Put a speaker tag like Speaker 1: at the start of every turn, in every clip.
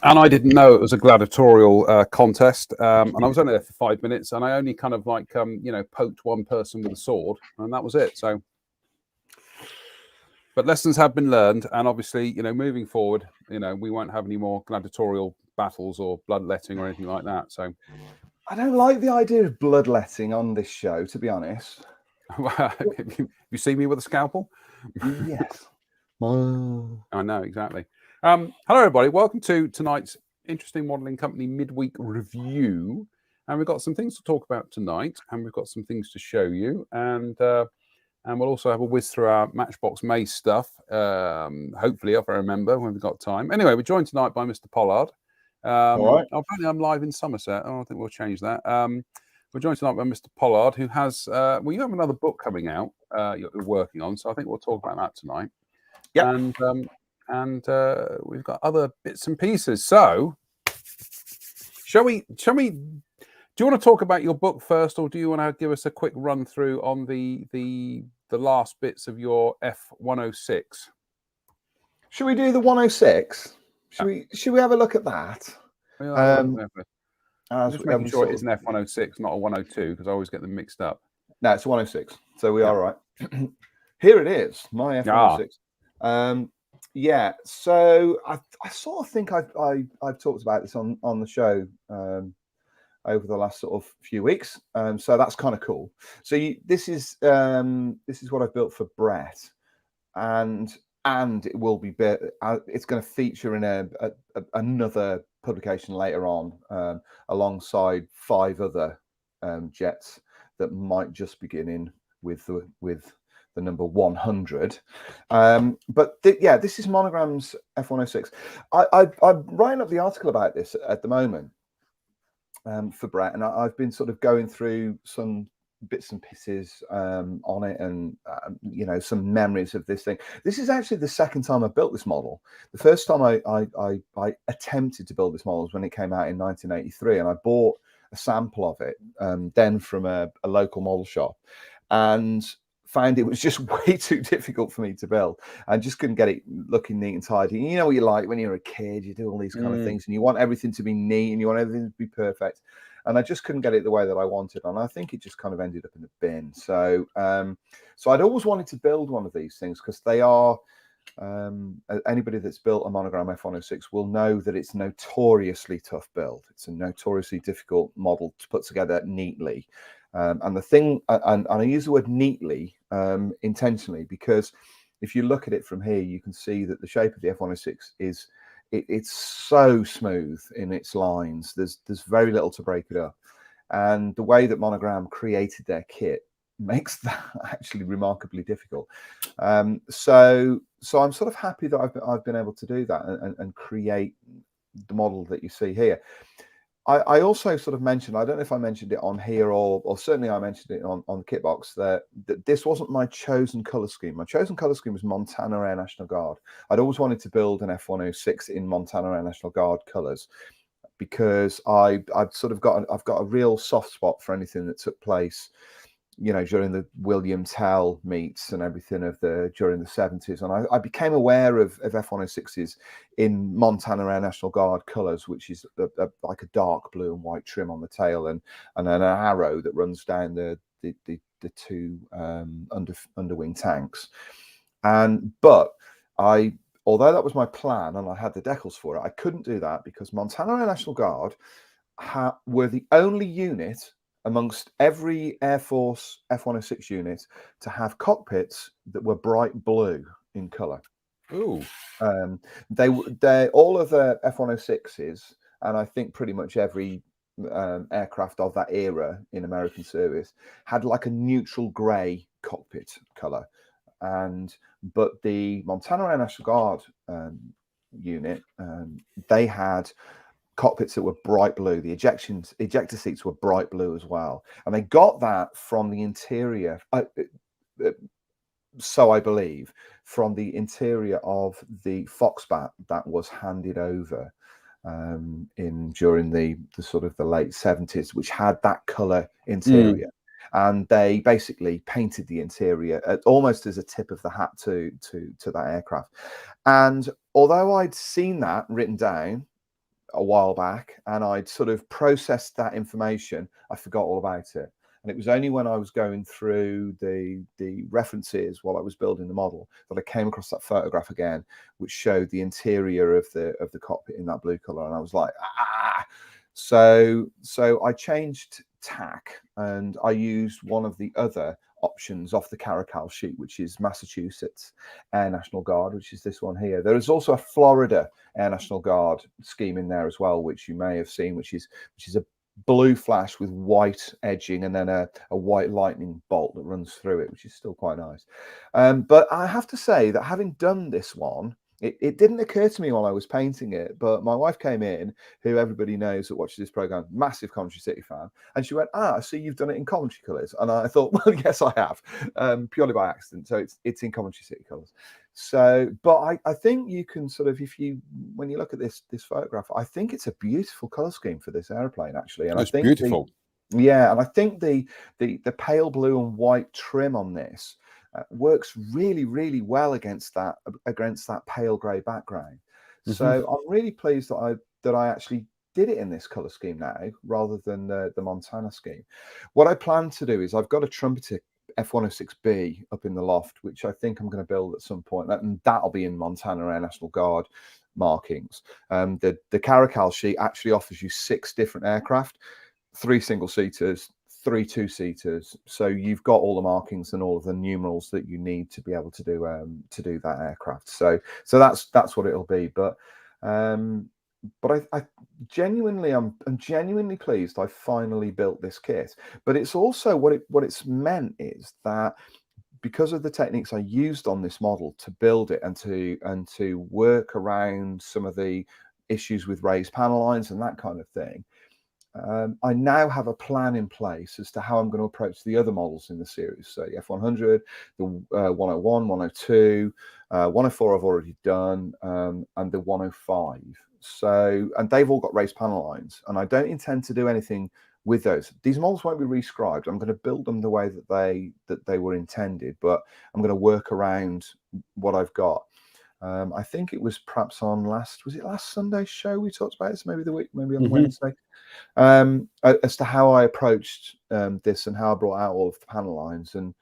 Speaker 1: And I didn't know it was a gladiatorial contest, and I was only there for 5 minutes, and I only kind of like poked one person with a sword, and that was it. So, but lessons have been learned, and obviously, moving forward, we won't have any more gladiatorial battles or bloodletting or anything like that. So,
Speaker 2: I don't like the idea of bloodletting on this show, to be honest.
Speaker 1: you see me with a scalpel?
Speaker 2: Yes.
Speaker 1: I know, exactly. Hello, everybody. Welcome to tonight's Interesting Modelling Company Midweek Review. And we've got some things to talk about tonight, and we've got some things to show you. And we'll also have a whiz through our Matchbox Maze stuff, hopefully, if I remember, when we've got time. Anyway, we're joined tonight by Mr. Pollard.
Speaker 2: All right.
Speaker 1: Apparently, I'm live in Somerset. Oh, I think we'll change that. We're joined tonight by Mr. Pollard, who has, you have another book coming out you're working on, so I think we'll talk about that tonight.
Speaker 2: Yeah.
Speaker 1: And we've got other bits and pieces. So, shall we? Do you want to talk about your book first, or do you want to give us a quick run through on the last bits of your F-106?
Speaker 2: Should we do the 106? Should we have a look at that?
Speaker 1: Just making sure it is an F-106, not a 102, because I always get them mixed up.
Speaker 2: No, it's a 106. So we are right. Here it is, my F-106. Yeah, so I sort of think I've talked about this on the show over the last sort of few weeks. So that's kind of cool. So this is what I've built for Brett, and it will be it's going to feature in another publication later on, alongside 5 other jets that might just begin in with the number 100. But this is Monogram's F-106. I'm writing up the article about this at the moment for Brett, and I've been sort of going through some bits and pieces on it, and some memories of this thing. This is actually the second time I built this model. The first time I attempted to build this model was when it came out in 1983, and I bought a sample of it then from a local model shop, and found it was just way too difficult for me to build. I just couldn't get it looking neat and tidy. You know what you're like when you're a kid, you do all these kind of things, and you want everything to be neat and you want everything to be perfect. And I just couldn't get it the way that I wanted, and I think it just kind of ended up in the bin. So, so I'd always wanted to build one of these things, because they are. Anybody that's built a Monogram F-106 will know that it's a notoriously tough build. It's a notoriously difficult model to put together neatly. And the thing, and I use the word neatly intentionally, because if you look at it from here, you can see that the shape of the F-106 is it's so smooth in its lines. There's very little to break it up, and the way that Monogram created their kit makes that actually remarkably difficult. So I'm sort of happy that I've been able to do that and create the model that you see here. I also sort of mentioned, I don't know if I mentioned it on here or certainly I mentioned it on the kit box, that this wasn't my chosen color scheme. My chosen color scheme was Montana Air National Guard. I'd always wanted to build an F-106 in Montana Air National Guard colors, because I've got a real soft spot for anything that took place, during the William Tell meets and everything during the 70s. And I became aware of F-106s in Montana Air National Guard colours, which is like a dark blue and white trim on the tail, and an arrow that runs down the 2 underwing tanks. But although that was my plan and I had the decals for it, I couldn't do that because Montana Air National Guard were the only unit amongst every Air Force F-106 unit to have cockpits that were bright blue in colour.
Speaker 1: Ooh.
Speaker 2: They all of the F-106s, and I think pretty much every aircraft of that era in American service had like a neutral grey cockpit colour, but the Montana Air National Guard unit, they had cockpits that were bright blue. The ejector seats were bright blue as well, and they got that from the interior. So I believe from the interior of the Foxbat that was handed over during the sort of the late 70s, which had that color interior. And they basically painted the interior almost as a tip of the hat to that aircraft. And although I'd seen that written down a while back and I'd sort of processed that information, I forgot all about it. And it was only when I was going through the references while I was building the model that I came across that photograph again, which showed the interior of the cockpit in that blue color. And I was like, ah! So I changed tack and I used one of the other options off the Caracal sheet, which is Massachusetts Air National Guard, which is this one here. There is also a Florida Air National Guard scheme in there as well, which you may have seen, which is a blue flash with white edging and then a white lightning bolt that runs through it, which is still quite nice. But I have to say that having done this one, it didn't occur to me while I was painting it, but my wife came in, who everybody knows that watches this program, massive Coventry City fan, and she went, I see you've done it in Coventry colours. And I thought, well, yes, I have, purely by accident. So it's in Coventry City colours. So, but I think you can sort of, when you look at this photograph, I think it's a beautiful colour scheme for this aeroplane, actually. And
Speaker 1: it's
Speaker 2: I think
Speaker 1: beautiful.
Speaker 2: And I think the pale blue and white trim on this works really, really well against that pale grey background. So I'm really pleased that I actually did it in this colour scheme now, rather than the Montana scheme. What I plan to do is I've got a trumpeter F-106B up in the loft, which I think I'm going to build at some point, and that'll be in Montana Air National Guard markings. The Caracal sheet actually offers you 6 different aircraft, 3 single-seaters, 3 two-seaters, so you've got all the markings and all of the numerals that you need to be able to do that aircraft. So that's what it'll be. But I'm genuinely pleased I finally built this kit. But it's also what it's meant is that because of the techniques I used on this model to build it and to work around some of the issues with raised panel lines and that kind of thing, I now have a plan in place as to how I'm going to approach the other models in the series. So the F100, the 101, 102, 104 I've already done, and the 105. So, and they've all got raised panel lines, and I don't intend to do anything with those. These models won't be rescribed. I'm going to build them the way that they were intended, but I'm going to work around what I've got. I think it was perhaps on last Sunday's show we talked about this, maybe on Wednesday, as to how I approached this and how I brought out all of the panel lines, and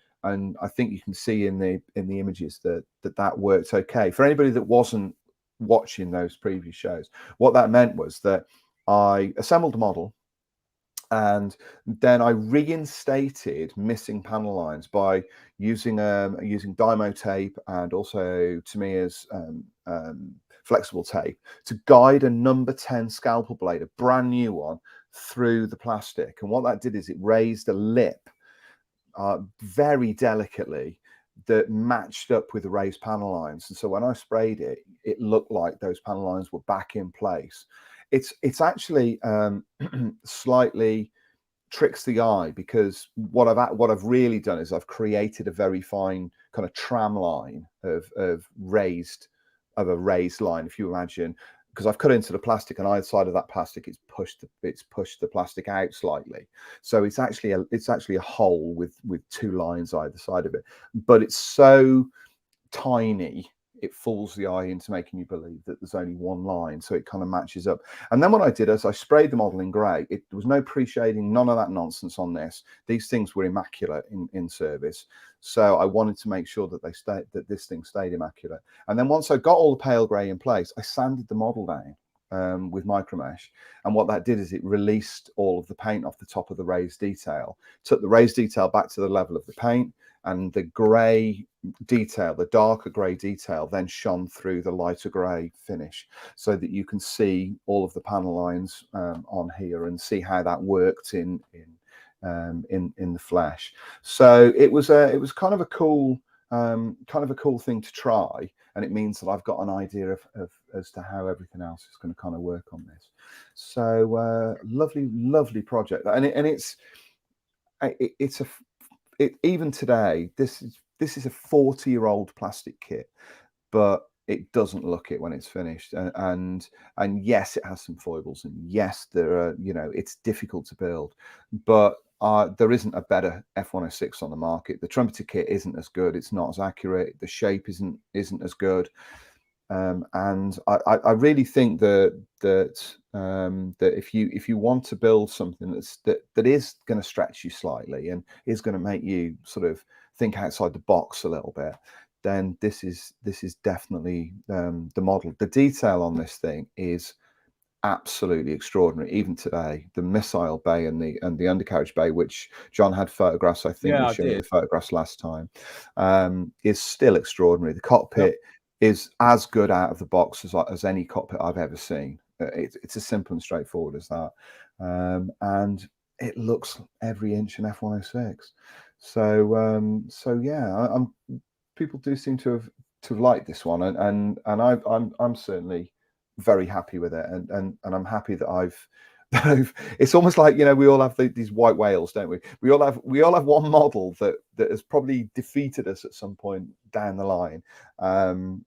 Speaker 2: I think you can see in the images that worked okay. For anybody that wasn't watching those previous shows, what that meant was that I assembled a model, and then I reinstated missing panel lines by using Dymo tape and also Tamiya's flexible tape to guide a number 10 scalpel blade, a brand new one, through the plastic. And what that did is it raised a lip very delicately that matched up with the raised panel lines. And so when I sprayed it, it looked like those panel lines were back in place. It's actually slightly tricks the eye, because what I've really done is I've created a very fine kind of tram line of a raised line, if you imagine, because I've cut into the plastic, and either side of that plastic it's pushed the plastic out slightly, so it's actually a hole with 2 lines either side of it, but it's so tiny it fools the eye into making you believe that there's only 1 line, so it kind of matches up. And then what I did is I sprayed the model in grey. There was no pre-shading, none of that nonsense on this. These things were immaculate in service, so I wanted to make sure that this thing stayed immaculate. And then once I got all the pale grey in place, I sanded the model down with micromesh, and what that did is it released all of the paint off the top of the raised detail, took the raised detail back to the level of the paint, and the grey detail, the darker grey detail, then shone through the lighter grey finish, so that you can see all of the panel lines on here and see how that worked in the flesh. So it was kind of a cool thing to try, and it means that I've got an idea of as to how everything else is going to kind of work on this. So lovely project, and even today, this is a 40-year-old plastic kit, but it doesn't look it when it's finished. And yes, it has some foibles, and yes, there are, it's difficult to build, but there isn't a better F-106 on the market. The trumpeter kit isn't as good. It's not as accurate. The shape isn't as good. And I really think that if you want to build something that is going to stretch you slightly and is going to make you sort of think outside the box a little bit, then this is definitely the model. The detail on this thing is absolutely extraordinary. Even today, the missile bay and the undercarriage bay, which John had photographs, I think we showed the photographs last time, is still extraordinary. The cockpit is as good out of the box as any cockpit I've ever seen. It's as simple and straightforward as that, and it looks every inch an F-106. So yeah, people do seem to have liked this one, and I'm certainly very happy with it, and I'm happy that it's almost like, we all have these white whales, don't we? We all have one model that has probably defeated us at some point down the line, and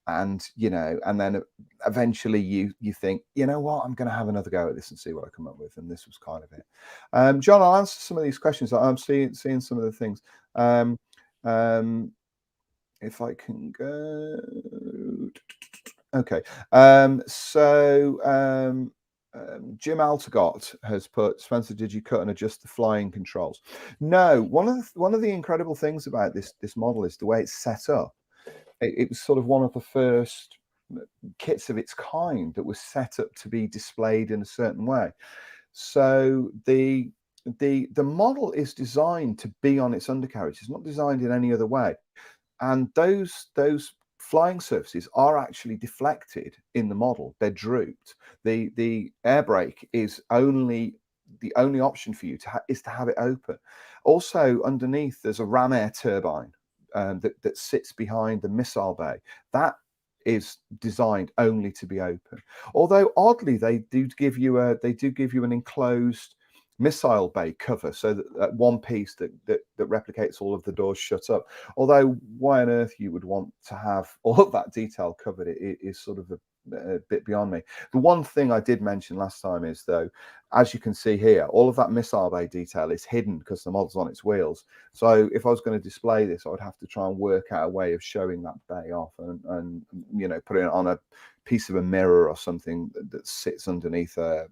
Speaker 2: then eventually you think, what, I'm going to have another go at this and see what I come up with, and this was kind of it. John, I'll answer some of these questions. I'm seeing some of the things. If I can go, okay. Jim Altegott has put, Spencer, did you cut and adjust the flying controls? No. One of the incredible things about this model is the way it's set up. It was sort of one of the first kits of its kind that was set up to be displayed in a certain way. So the model is designed to be on its undercarriage. It's not designed in any other way, and those flying surfaces are actually deflected in the model. They're drooped. The air brake is the only option for you is to have it open. Also, underneath there's a ram air turbine that sits behind the missile bay. That is designed only to be open. Although oddly, they do give you an enclosed missile bay cover, so that one piece that replicates all of the doors shut up. Although why on earth you would want to have all of that detail covered, it is sort of a bit beyond me. The one thing I did mention last time is, though, as you can see here, all of that missile bay detail is hidden because the model's on its wheels. So if I was going to display this, I would have to try and work out a way of showing that bay off and putting it on a piece of a mirror or something that sits underneath a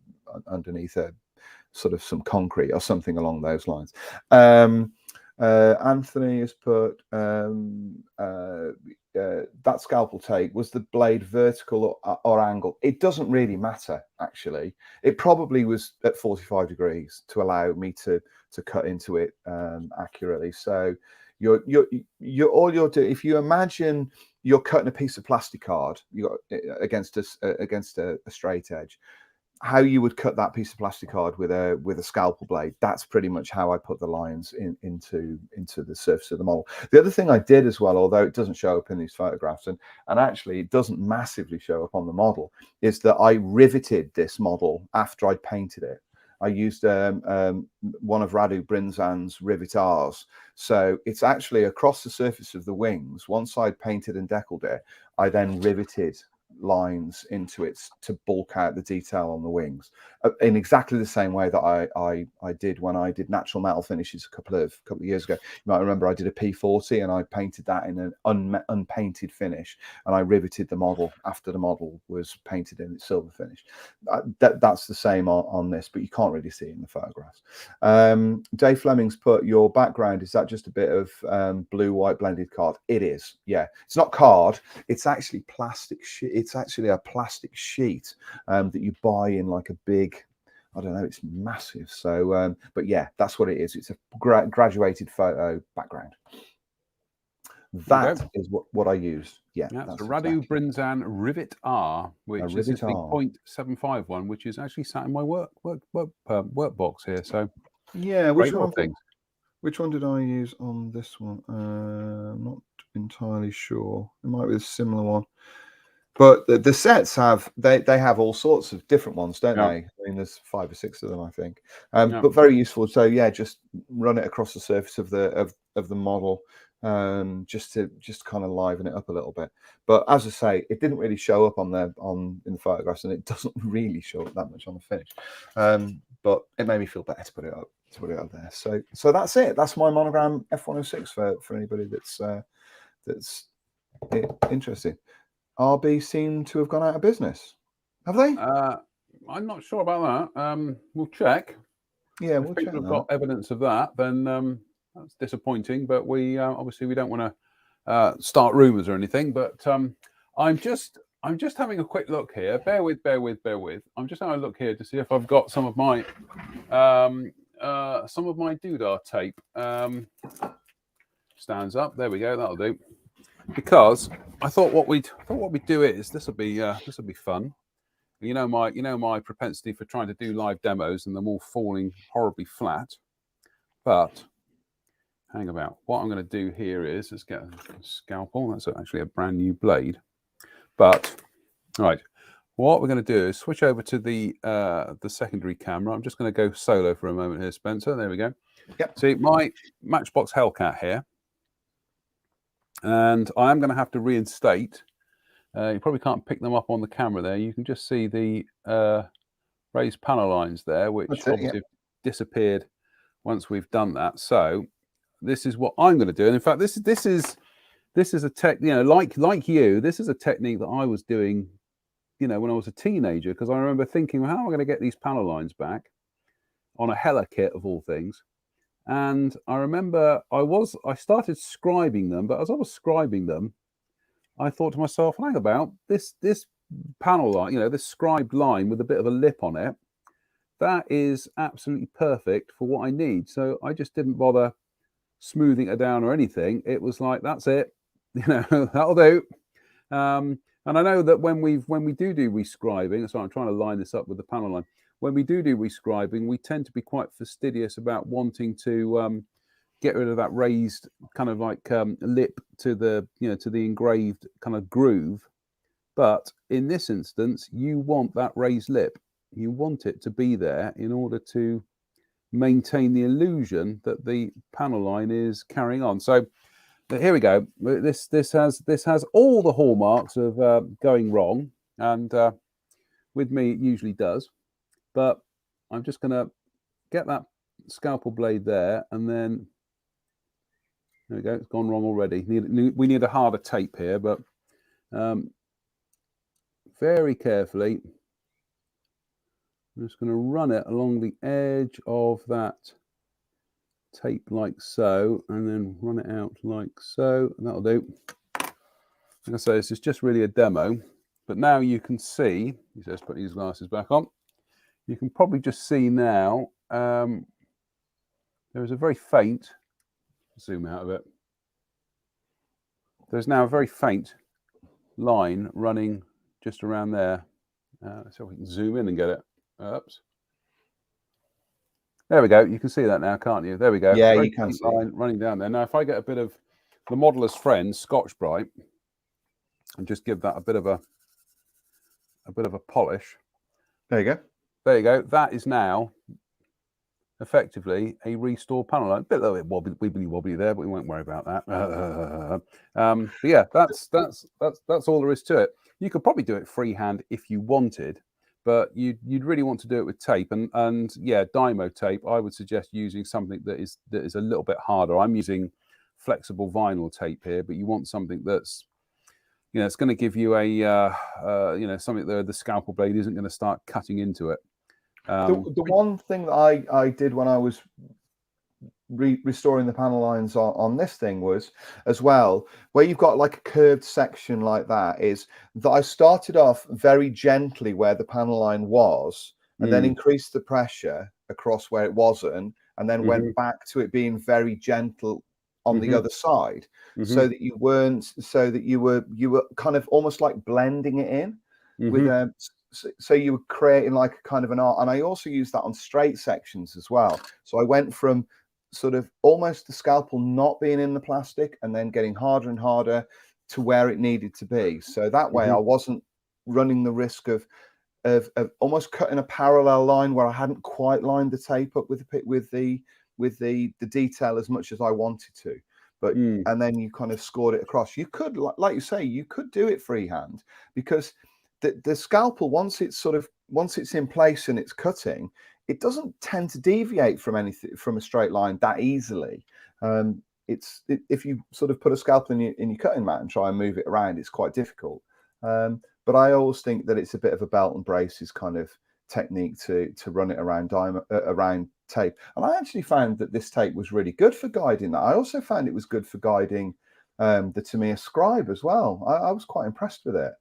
Speaker 2: sort of some concrete or something along those lines. Anthony has put that scalpel take, was the blade vertical or angle? It doesn't really matter, actually. It probably was at 45 degrees to allow me to cut into it accurately. So all you're doing, if you imagine you're cutting a piece of plastic card against a straight edge, how you would cut that piece of plastic card with a scalpel blade, that's pretty much how I put the lines into the surface of the model. The other thing I did as well, although it doesn't show up in these photographs, and actually it doesn't massively show up on the model, is that I riveted this model after I painted it. I used one of Radu Brinzan's rivet R's. So it's actually across the surface of the wings. Once I'd painted and deckled it, I then riveted lines into it to bulk out the detail on the wings in exactly the same way that I did when I did natural metal finishes a couple of years ago. You might remember I did a P40 and I painted that in an unpainted finish, and I riveted the model after the model was painted in its silver finish. That's the same on this, but you can't really see it in the photographs. Dave Fleming's put, your background, is that just a bit of blue white blended card? It is, yeah. It's not card, it's actually plastic sheet. It's actually a plastic sheet that you buy in like a big, I don't know, it's massive. So but yeah, that's what it is. It's a graduated photo background. That is what I use. Yeah,
Speaker 1: that's a Radu
Speaker 2: exactly.
Speaker 1: Brinzan Rivet R, which is the
Speaker 2: Rivet R.
Speaker 1: 0.75 one, which is actually sat in my work box here. So
Speaker 2: yeah,
Speaker 1: which one
Speaker 2: did I use on this one? I'm not entirely sure. It might be a similar one. But the sets have they have all sorts of different ones, don't they? I mean, there's 5 or 6 of them, I think. But very useful. So yeah, just run it across the surface of the model, just to kind of liven it up a little bit. But as I say, it didn't really show up in the photographs, and it doesn't really show up that much on the finish. But it made me feel better to put it up there. So that's it. That's my Monogram F-106 for anybody that's interested. RB seem to have gone out of business. Have they?
Speaker 1: I'm not sure about that. We'll check.
Speaker 2: Yeah,
Speaker 1: if people have got evidence of that, then that's disappointing. But we obviously we don't want to start rumours or anything. But I'm just having a quick look here. Bear with. I'm just having a look here to see if I've got some of my doodah tape. Stands up. There we go. That'll do. Because I thought what we'd do is this will be fun. You know my propensity for trying to do live demos and them all falling horribly flat. But hang about. What I'm going to do here is let's get a scalpel. That's actually a brand new blade. But right, what we're going to do is switch over to the secondary camera. I'm just going to go solo for a moment here, Spencer. There we go.
Speaker 2: Yep.
Speaker 1: See my Matchbox Hellcat here. And I am going to have to reinstate. You probably can't pick them up on the camera there. You can just see the raised panel lines there, which obviously disappeared once we've done that. So this is what I'm going to do. And in fact, this is a tech. Like you, this is a technique that I was doing, when I was a teenager. Because I remember thinking, well, how am I going to get these panel lines back on a Hella kit of all things? And I remember I started scribing them, but as I was scribing them, I thought to myself, hang about, this panel line, this scribed line with a bit of a lip on it, that is absolutely perfect for what I need. So I just didn't bother smoothing it down or anything. It was like, that's it, that'll do. And I know that when we do rescribing, so I'm trying to line this up with the panel line. When we do rescribing, we tend to be quite fastidious about wanting to get rid of that raised kind of like lip to the to the engraved kind of groove. But in this instance, you want that raised lip. You want it to be there in order to maintain the illusion that the panel line is carrying on. So here we go. This has all the hallmarks of going wrong, and with me it usually does. But I'm just going to get that scalpel blade there, and then there we go. It's gone wrong already. We need a harder tape here, but very carefully, I'm just going to run it along the edge of that tape like so, and then run it out like so. And that'll do. Like I say, this is just really a demo, but now you can see. He says, put these glasses back on. You can probably just see now there is a very faint, zoom out of it. There's now a very faint line running just around there. Let's see if we can zoom in and get it. Oops. There we go. You can see that now, can't you? There we go.
Speaker 2: Yeah,
Speaker 1: very
Speaker 2: you can see
Speaker 1: line running down there. Now, if I get a bit of the modeller's friend, Scotch Brite, and just give that a bit of a polish.
Speaker 2: There you go.
Speaker 1: There you go. That is now effectively a restored panel line. A little bit wobbly there, but we won't worry about that. But yeah, that's all there is to it. You could probably do it freehand if you wanted, but you'd really want to do it with tape. And yeah, Dymo tape. I would suggest using something that is a little bit harder. I'm using flexible vinyl tape here, but you want something that's it's going to give you a something that the scalpel blade isn't going to start cutting into it.
Speaker 2: The one thing that I did when I was restoring the panel lines on this thing was as well, where you've got like a curved section like that, is that I started off very gently where the panel line was, and then increased the pressure across where it wasn't, and then went back to it being very gentle on the other side, so that you were kind of almost like blending it in with so you were creating like a kind of an art. And I also used that on straight sections as well. So I went from sort of almost the scalpel not being in the plastic and then getting harder and harder to where it needed to be. So that way I wasn't running the risk of almost cutting a parallel line where I hadn't quite lined the tape up with the detail as much as I wanted to. But and then you kind of scored it across. You could, like you say, you could do it freehand, because the scalpel, once it's in place and it's cutting, it doesn't tend to deviate from a straight line that easily. If you sort of put a scalpel in your cutting mat and try and move it around, it's quite difficult. But I always think that it's a bit of a belt and braces kind of technique to run it around tape. And I actually found that this tape was really good for guiding that. I also found it was good for guiding the Tamiya Scribe as well. I was quite impressed with it.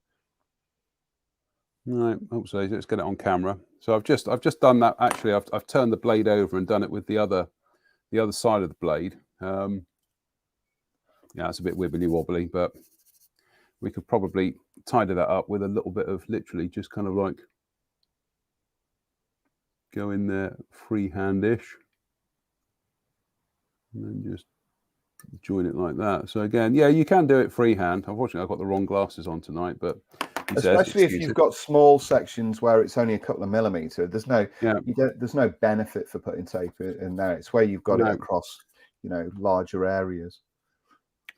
Speaker 1: Right, so let's get it on camera. So I've just done that. Actually, I've turned the blade over and done it with the other side of the blade. Yeah, it's a bit wibbly wobbly, but we could probably tidy that up with a little bit of literally just kind of like go in there freehand-ish and then just join it like that. So again, yeah, you can do it freehand. Unfortunately, I've got the wrong glasses on tonight, but
Speaker 2: especially if you've got small sections where it's only a couple of millimeters, there's no benefit for putting tape in there. It's where you've got it across, larger areas.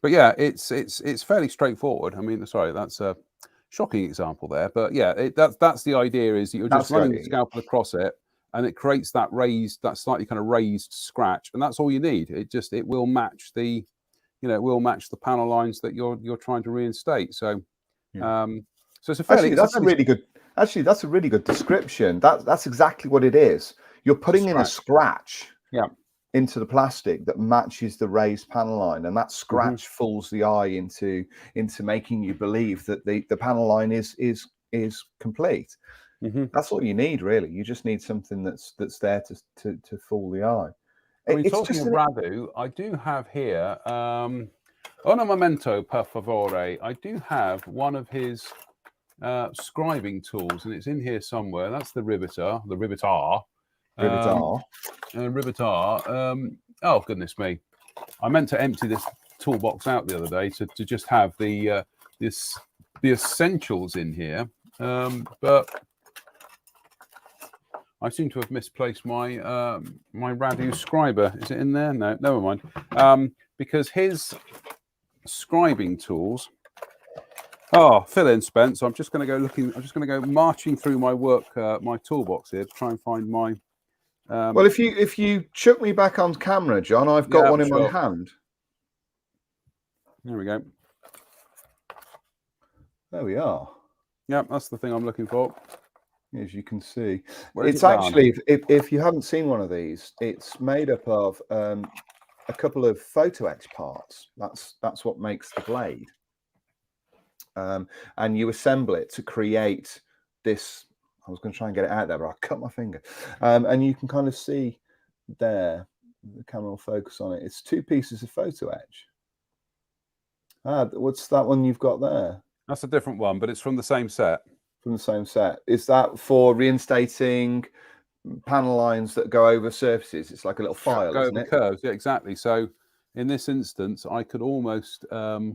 Speaker 1: But yeah, it's fairly straightforward. I mean, sorry, that's a shocking example there, but yeah, that's the idea, is that you're just running the scalpel across it, and it creates that slightly kind of raised scratch, and that's all you need. It will match the, the panel lines that you're trying to reinstate. So, so it's a fairly
Speaker 2: that's a really good description. That's exactly what it is. You're putting in a scratch. Into the plastic that matches the raised panel line, and that scratch fools the eye into making you believe that the panel line is complete. That's all you need, really. You just need something that's there to fool the eye.
Speaker 1: I mean, talking of Revue, I do have here un momento per favore. I do have one of his scribing tools, and it's in here somewhere. That's the riveter, the rivetar. Oh goodness me! I meant to empty this toolbox out the other day to just have the essentials in here, but I seem to have misplaced my my Revue scriber. Is it in there? No, never mind. Because his scribing tools. Oh, fill in, Spence. I'm just going to go looking. I'm just going to go marching through my my toolbox here to try and find my.
Speaker 2: Well, if you chuck me back on camera, John, I've got one in my hand.
Speaker 1: There we go.
Speaker 2: There we are.
Speaker 1: Yeah, that's the thing I'm looking for.
Speaker 2: As you can see, it's actually, if you haven't seen one of these, it's made up of a couple of photo etch parts. That's what makes the blade. And you assemble it to create this. I was going to try and get it out there, but I cut my finger. And you can kind of see there, the camera will focus on it. It's two pieces of photo etch. What's that one you've got there?
Speaker 1: That's a different one, but it's from the same set.
Speaker 2: From the same set. Is that for reinstating panel lines that go over surfaces? It's like a little file,
Speaker 1: go
Speaker 2: isn't
Speaker 1: over
Speaker 2: it?
Speaker 1: Curves, yeah, exactly. So in this instance, I could almost, I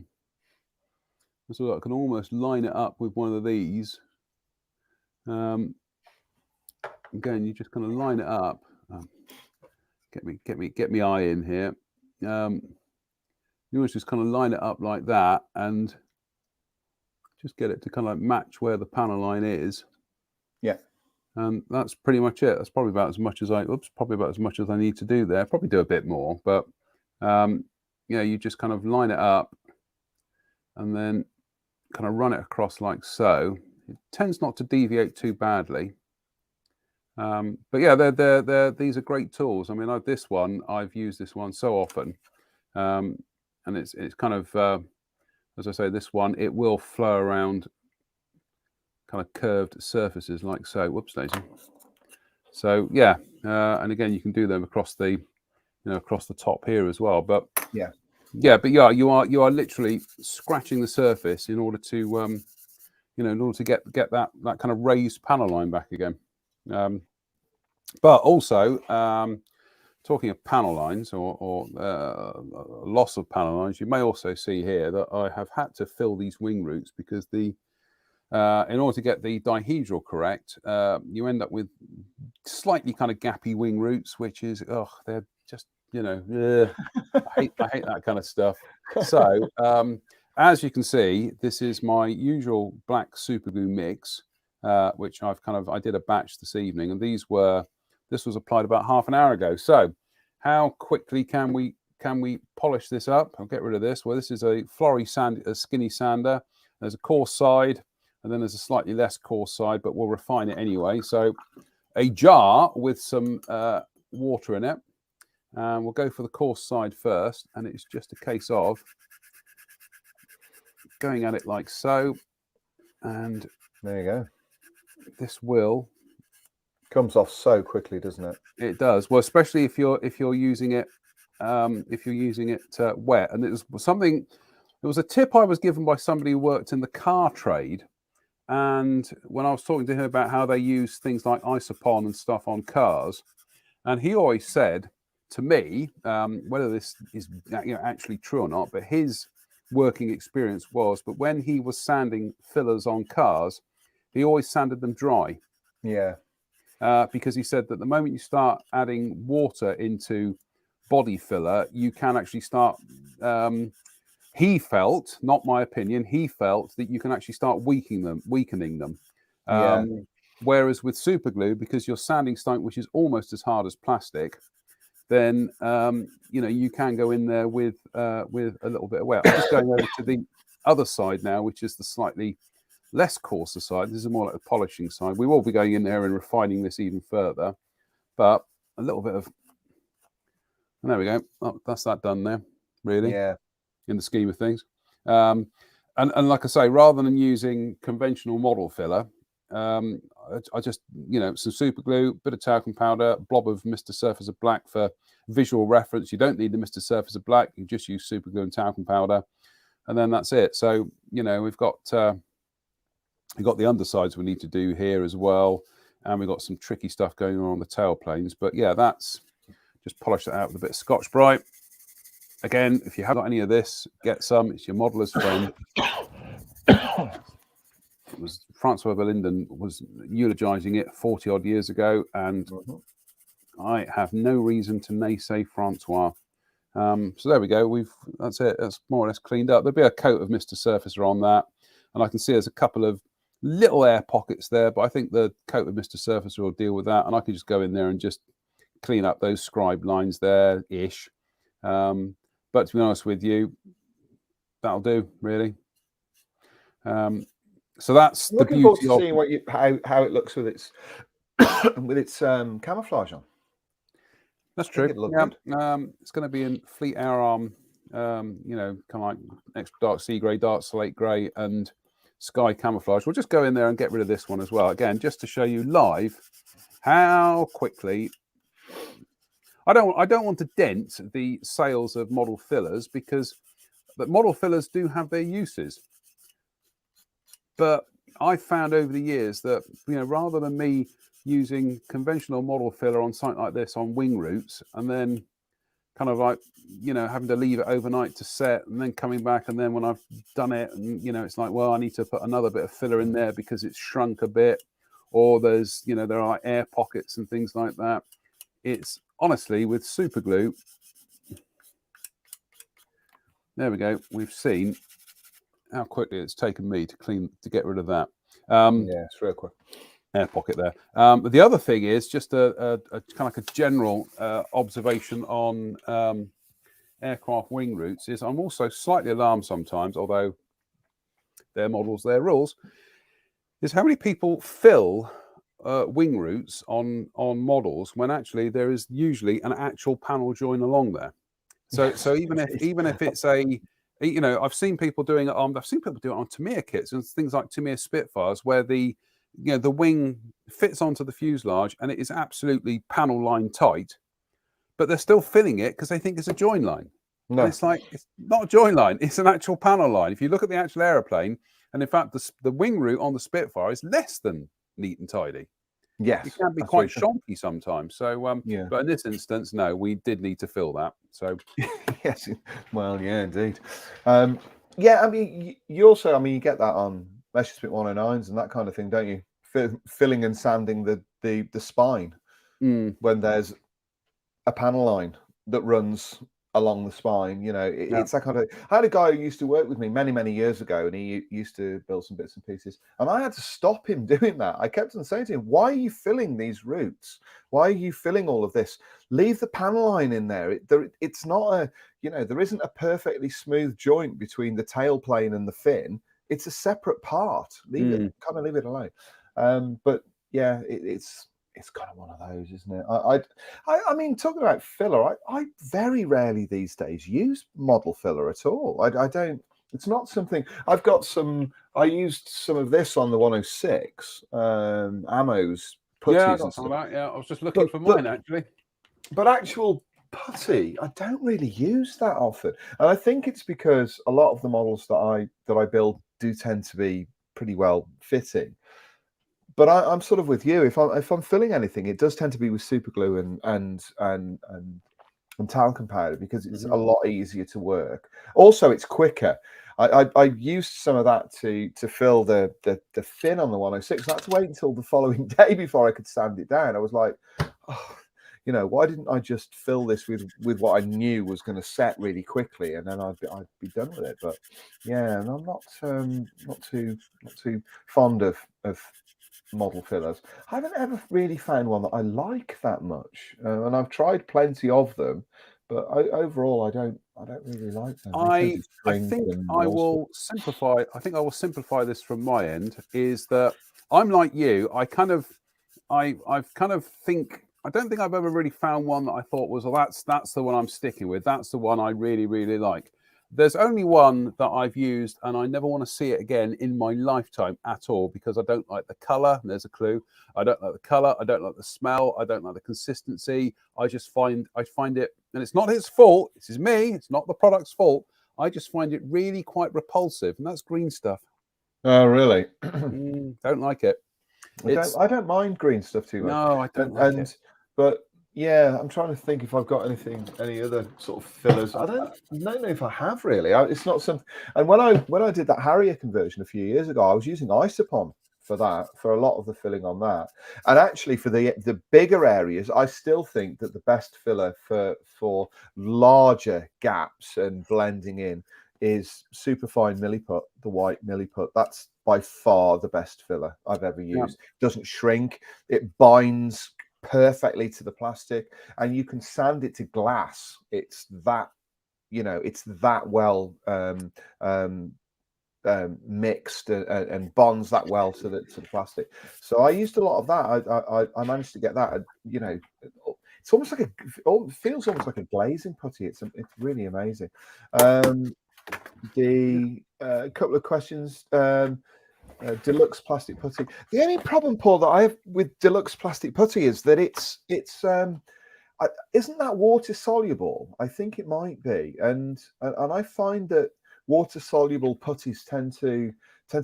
Speaker 1: can almost line it up with one of these. Again, you just kind of line it up. Get me eye in here. You always just kind of line it up like that, and just get it to kind of like match where the panel line is.
Speaker 2: Yeah.
Speaker 1: And that's pretty much it. That's probably about as much as I need to do there. Probably do a bit more, but you just kind of line it up and then kind of run it across like so. It tends not to deviate too badly. But yeah, these are great tools. I mean, I've used this one so often, and it's kind of as I say, this one, it will flow around kind of curved surfaces like so. Whoops, daisy. So yeah, and again, you can do them across the, across the top here as well. But
Speaker 2: yeah,
Speaker 1: Yeah, but yeah, you are literally scratching the surface in order to in order to get that kind of raised panel line back again. But also, talking of panel lines or loss of panel lines, you may also see here that I have had to fill these wing roots because in order to get the dihedral correct, you end up with slightly kind of gappy wing roots, which is they're just I hate that kind of stuff. So as you can see, this is my usual black super glue mix, which I did a batch this evening, and this was applied about half an hour ago. So how quickly can we polish this up? I'll get rid of this. Well, this is a skinny sander. There's a coarse side, and then there's a slightly less coarse side, but we'll refine it anyway. So a jar with some water in it. We'll go for the coarse side first, and it's just a case of going at it like so, and
Speaker 2: there you go.
Speaker 1: This
Speaker 2: comes off so quickly, doesn't it?
Speaker 1: It does. Well, especially if you're using it wet. And it was a tip I was given by somebody who worked in the car trade, and when I was talking to him about how they use things like isopon and stuff on cars, and he always said to me, whether this is actually true or not, but his working experience was, but when he was sanding fillers on cars, he always sanded them dry.
Speaker 2: Yeah.
Speaker 1: Because he said that the moment you start adding water into body filler, you can actually start. He felt, not my opinion, he felt that you can actually start weakening them. Whereas with super glue, because you're sanding something which is almost as hard as plastic, then you can go in there with a little bit of wet. I'm just going over to the other side now, which is the slightly less coarser side. This is more like a polishing side. We will be going in there and refining this even further, but a little bit of. And there we go. Oh, that's that done there. Really,
Speaker 2: yeah.
Speaker 1: In the scheme of things, and like I say, rather than using conventional model filler, I just some super glue, bit of talcum powder, blob of Mr. Surfacer Black for visual reference. You don't need the Mr. Surfacer Black. You just use super glue and talcum powder, and then that's it. So we've got the undersides we need to do here as well, and we've got some tricky stuff going on the tail planes. But yeah, that's just polish that out with a bit of Scotch Brite. Again, if you haven't got any of this, get some. It's your modeler's friend. It was Francois Belinden was eulogizing it 40 odd years ago, and I have no reason to naysay Francois. So there we go. That's it. That's more or less cleaned up. There'll be a coat of Mr. Surfacer on that, and I can see there's a couple of little air pockets there, but I think the coat of Mr. Surfacer will deal with that, and I can just go in there and just clean up those scribe lines there ish. But to be honest with you, that'll do really. So that's the beauty
Speaker 2: forward to
Speaker 1: of
Speaker 2: seeing how it looks with its camouflage on.
Speaker 1: That's true. It's going to be in Fleet Air Arm, kind of like extra dark sea grey, dark slate grey, and sky camouflage. We'll just go in there and get rid of this one as well. Again, just to show you live how quickly. I don't want to dent the sales of model fillers because model fillers do have their uses. But I've found over the years that, rather than me using conventional model filler on something like this on wing roots and then kind of like, having to leave it overnight to set and then coming back, and then when I've done it and, it's like, well, I need to put another bit of filler in there because it's shrunk a bit, or there's, there are air pockets and things like that. It's honestly with super glue. There we go. We've seen how quickly it's taken me to get rid of that.
Speaker 2: Yeah, it's real quick.
Speaker 1: Air pocket there. But the other thing is just a kind of like a general observation on aircraft wing roots is I'm also slightly alarmed sometimes, although their models, their rules, is how many people fill wing roots on models when actually there is usually an actual panel join along there. So even if it's a I've seen people doing it on Tamiya kits and things like Tamiya Spitfires where the wing fits onto the fuselage and it is absolutely panel line tight, but they're still filling it because they think it's a join line.
Speaker 2: No.
Speaker 1: And it's like, it's not a join line, it's an actual panel line. If you look at the actual aeroplane, and in fact, the wing route on the Spitfire is less than neat and tidy.
Speaker 2: Yes,
Speaker 1: It can be quite shonky sometimes. So,
Speaker 2: yeah.
Speaker 1: But in this instance, no, we did need to fill that. So,
Speaker 2: yes, well, yeah, indeed. Yeah, I mean, you also, I mean, you get that on Messerschmitt 109s and that kind of thing, don't you? Filling and sanding the spine when there's a panel line that runs along the spine. You know, it's that kind of. I had a guy who used to work with me many years ago, and he used to build some bits and pieces, and I had to stop him doing that. I kept on saying to him, "Why are you filling these routes? Why are you filling all of this? Leave the panel line in there. It's not a, you know, there isn't a perfectly smooth joint between the tailplane and the fin. It's a separate part. Leave it alone." But yeah, it's kind of one of those, isn't it? I mean, talking about filler, I very rarely these days use model filler at all. I don't. It's not something. I've got some. I used some of this on the 106 Ammo's putties.
Speaker 1: Yeah, I got some of that. Yeah, I was just looking for mine actually.
Speaker 2: But actual putty, I don't really use that often, and I think it's because a lot of the models that I build do tend to be pretty well fitting. But I'm sort of with you. If I'm filling anything, it does tend to be with super glue and talcum powder because it's a lot easier to work. Also, it's quicker. I used some of that to fill the fin on the 106. I had to wait until the following day before I could sand it down. I was like, oh, you know, why didn't I just fill this with what I knew was going to set really quickly, and then I'd be done with it. But yeah, and I'm not too fond of model fillers. I haven't ever really found one that I like that much, and I've tried plenty of them, but overall, I don't really like them.
Speaker 1: I think I will simplify. I think I will simplify this from my end. Is that I'm like you. I've kind of think. I don't think I've ever really found one that I thought was, well, that's the one I'm sticking with. That's the one I really like. There's only one that I've used, and I never want to see it again in my lifetime at all because I don't like the color. There's a clue. I don't like the color. I don't like the smell. I don't like the consistency. I find it, and it's not his fault. This is me. It's not the product's fault. I just find it really quite repulsive, and that's green stuff.
Speaker 2: Oh, really?
Speaker 1: Don't like it.
Speaker 2: I don't mind green stuff too much.
Speaker 1: No, I don't like it.
Speaker 2: But yeah, I'm trying to think if I've got any other sort of fillers. I don't know if I have really. It's not something. And when I did that Harrier conversion a few years ago, I was using Isopon for a lot of the filling on that. And actually, for the bigger areas, I still think that the best filler for larger gaps and blending in is Superfine Milliput, the white Milliput. That's by far the best filler I've ever used. Doesn't shrink. It binds perfectly to the plastic, and you can sand it to glass. It's that, you know, it's that well mixed and bonds that well to the plastic. So I used a lot of that. I managed to get that. You know, it's almost like it feels almost like a glazing putty. It's really amazing. The couple of questions. Deluxe plastic putty. The only problem, Paul, that I have with deluxe plastic putty is that it's isn't that water soluble? I think it might be, and I find that water soluble putties tend to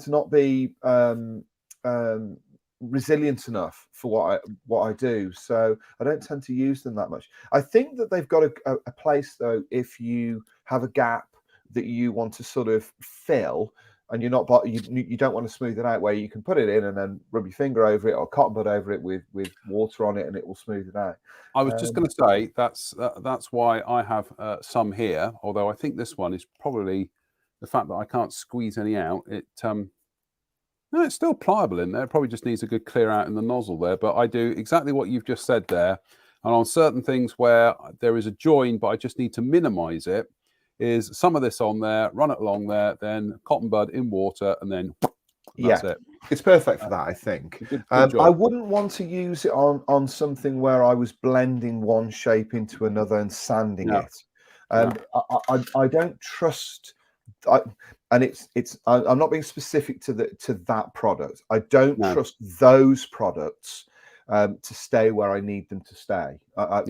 Speaker 2: not be resilient enough for what I do, so I don't tend to use them that much. I think that they've got a place though if you have a gap that you want to sort of fill. And you don't want to smooth it out, where you can put it in and then rub your finger over it or cotton bud over it with water on it, and it will smooth it out.
Speaker 1: I was just going to say that's why I have some here. Although I think this one is probably the fact that I can't squeeze any out. No, it's still pliable in there. It probably just needs a good clear out in the nozzle there. But I do exactly what you've just said there. And on certain things where there is a join, but I just need to minimize it, is some of this on there, run it along there, then cotton bud in water, and then that's it.
Speaker 2: It's perfect for that, I think.
Speaker 1: Good
Speaker 2: I wouldn't want to use it on something where I was blending one shape into another and sanding it. I don't trust. I'm not being specific to that product. I don't trust those products to stay where I need them to stay. I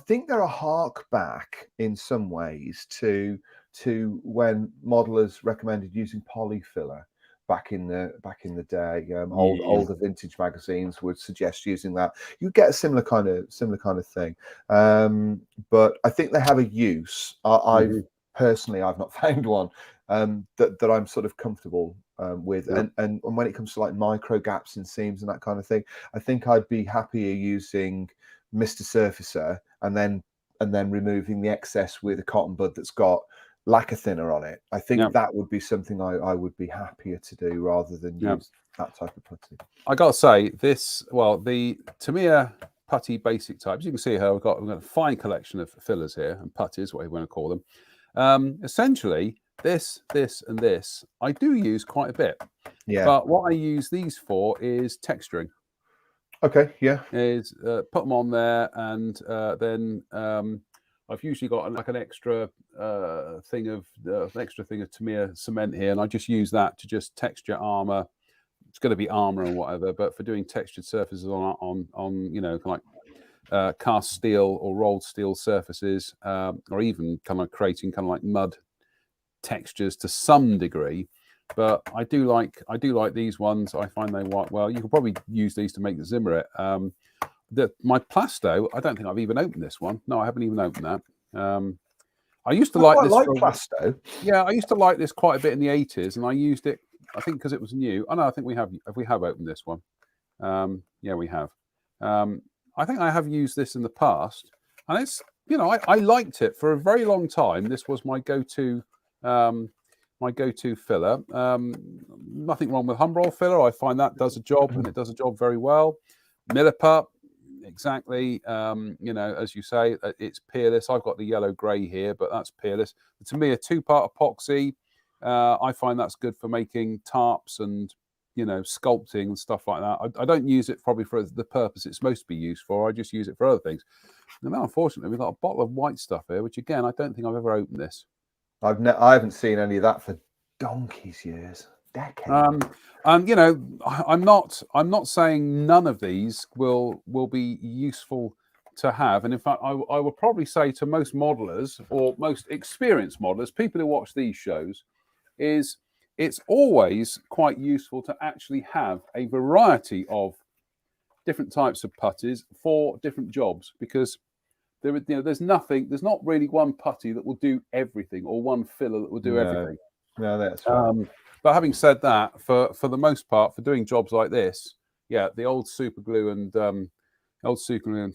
Speaker 2: think they're a hark back in some ways to when modelers recommended using poly filler back in the day. Older vintage magazines would suggest using that. You get a similar kind of thing, but I think they have a use. Personally, I've not found one that I'm sort of comfortable with. And when it comes to like micro gaps in seams and that kind of thing, I think I'd be happier using Mr. Surfacer and then removing the excess with a cotton bud that's got lacquer thinner on it. I think that would be something I would be happier to do rather than use that type of putty.
Speaker 1: I got to say this. Well, the Tamiya putty basic types. You can see here we've got a fine collection of fillers here, and putties, what you want to call them. Essentially, this, and this, I do use quite a bit. Yeah. But what I use these for is texturing.
Speaker 2: Okay. Yeah.
Speaker 1: Is put them on there, and then I've usually got like an extra thing of Tamiya cement here, and I just use that to just texture armor. It's going to be armor and whatever, but for doing textured surfaces on you know, kind of like cast steel or rolled steel surfaces, or even kind of creating kind of like mud textures to some degree. But I do like these ones. I find they work well. You could probably use these to make the Zimmerit. My Plasto, I don't think I've even opened this one. No, I haven't even opened that. I used to like this.
Speaker 2: Plasto.
Speaker 1: Yeah, I used to like this quite a bit in the 80s, and I used it, I think, because it was new. Oh no, I think we have opened this one. Yeah, we have. I think I have used this in the past, and it's, you know, I liked it for a very long time. This was my go-to filler. Nothing wrong with Humbrol filler. I find that does a job, and it does a job very well. Milliput, exactly. You know, as you say, it's peerless. I've got the yellow grey here, but that's peerless. To me, a two-part epoxy, I find that's good for making tarps and, you know, sculpting and stuff like that. I don't use it probably for the purpose it's supposed to be used for. I just use it for other things. And now, unfortunately, we've got a bottle of white stuff here, which again, I don't think I've ever opened this.
Speaker 2: I haven't seen any of that for donkey's years, decades.
Speaker 1: You know, I'm not saying none of these will be useful to have. And in fact, I would probably say to most modelers or most experienced modelers, people who watch these shows, is it's always quite useful to actually have a variety of different types of putties for different jobs, because there's not really one putty that will do everything, or one filler that will do everything.
Speaker 2: No, that's right.
Speaker 1: But having said that, for the most part, for doing jobs like this, yeah, the old super glue and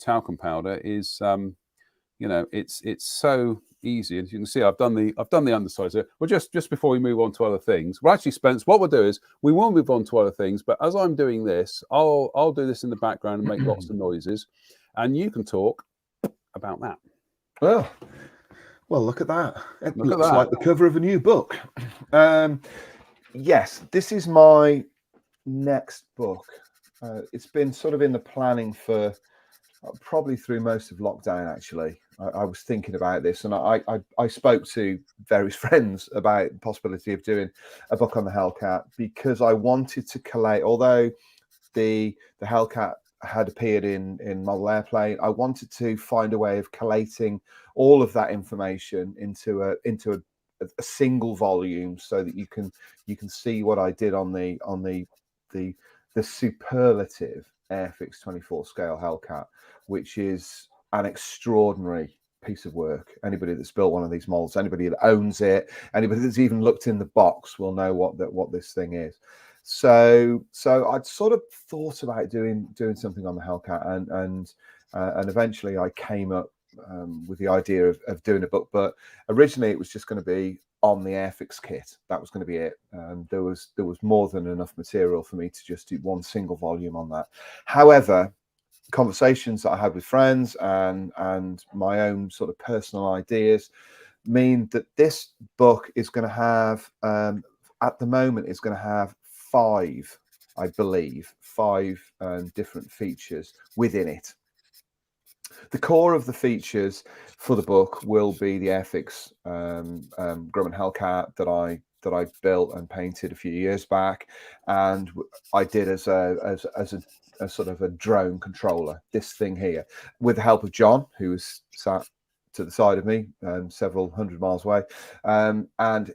Speaker 1: talcum powder is, you know, it's so easy. As you can see, I've done the undersides here. Well, just before we move on to other things, well, actually, Spence, what we'll do is we will move on to other things. But as I'm doing this, I'll do this in the background and make lots of noises, and you can talk about that.
Speaker 2: Well, look at that. It looks like the cover of a new book. Yes, this is my next book. It's been sort of in the planning for probably through most of lockdown, actually. I was thinking about this, and I spoke to various friends about the possibility of doing a book on the Hellcat, because I wanted to collate, although the Hellcat had appeared in Model Airplane, I wanted to find a way of collating all of that information into a single volume, so that you can see what I did on the superlative Airfix 24 scale Hellcat, which is an extraordinary piece of work. Anybody that's built one of these models, anybody that owns it, anybody that's even looked in the box will know what this thing is. So I'd sort of thought about doing something on the Hellcat, and eventually I came up with the idea of doing a book. But originally it was just going to be on the Airfix kit. That was going to be it. There was more than enough material for me to just do one single volume on that. However, conversations that I had with friends and my own sort of personal ideas mean that this book is going to have, at the moment, is going to have five different features within it. The core of the features for the book will be the Airfix Grumman Hellcat that I built and painted a few years back, and I did as a sort of a drone controller, this thing here, with the help of John, who was sat to the side of me, several hundred miles away, and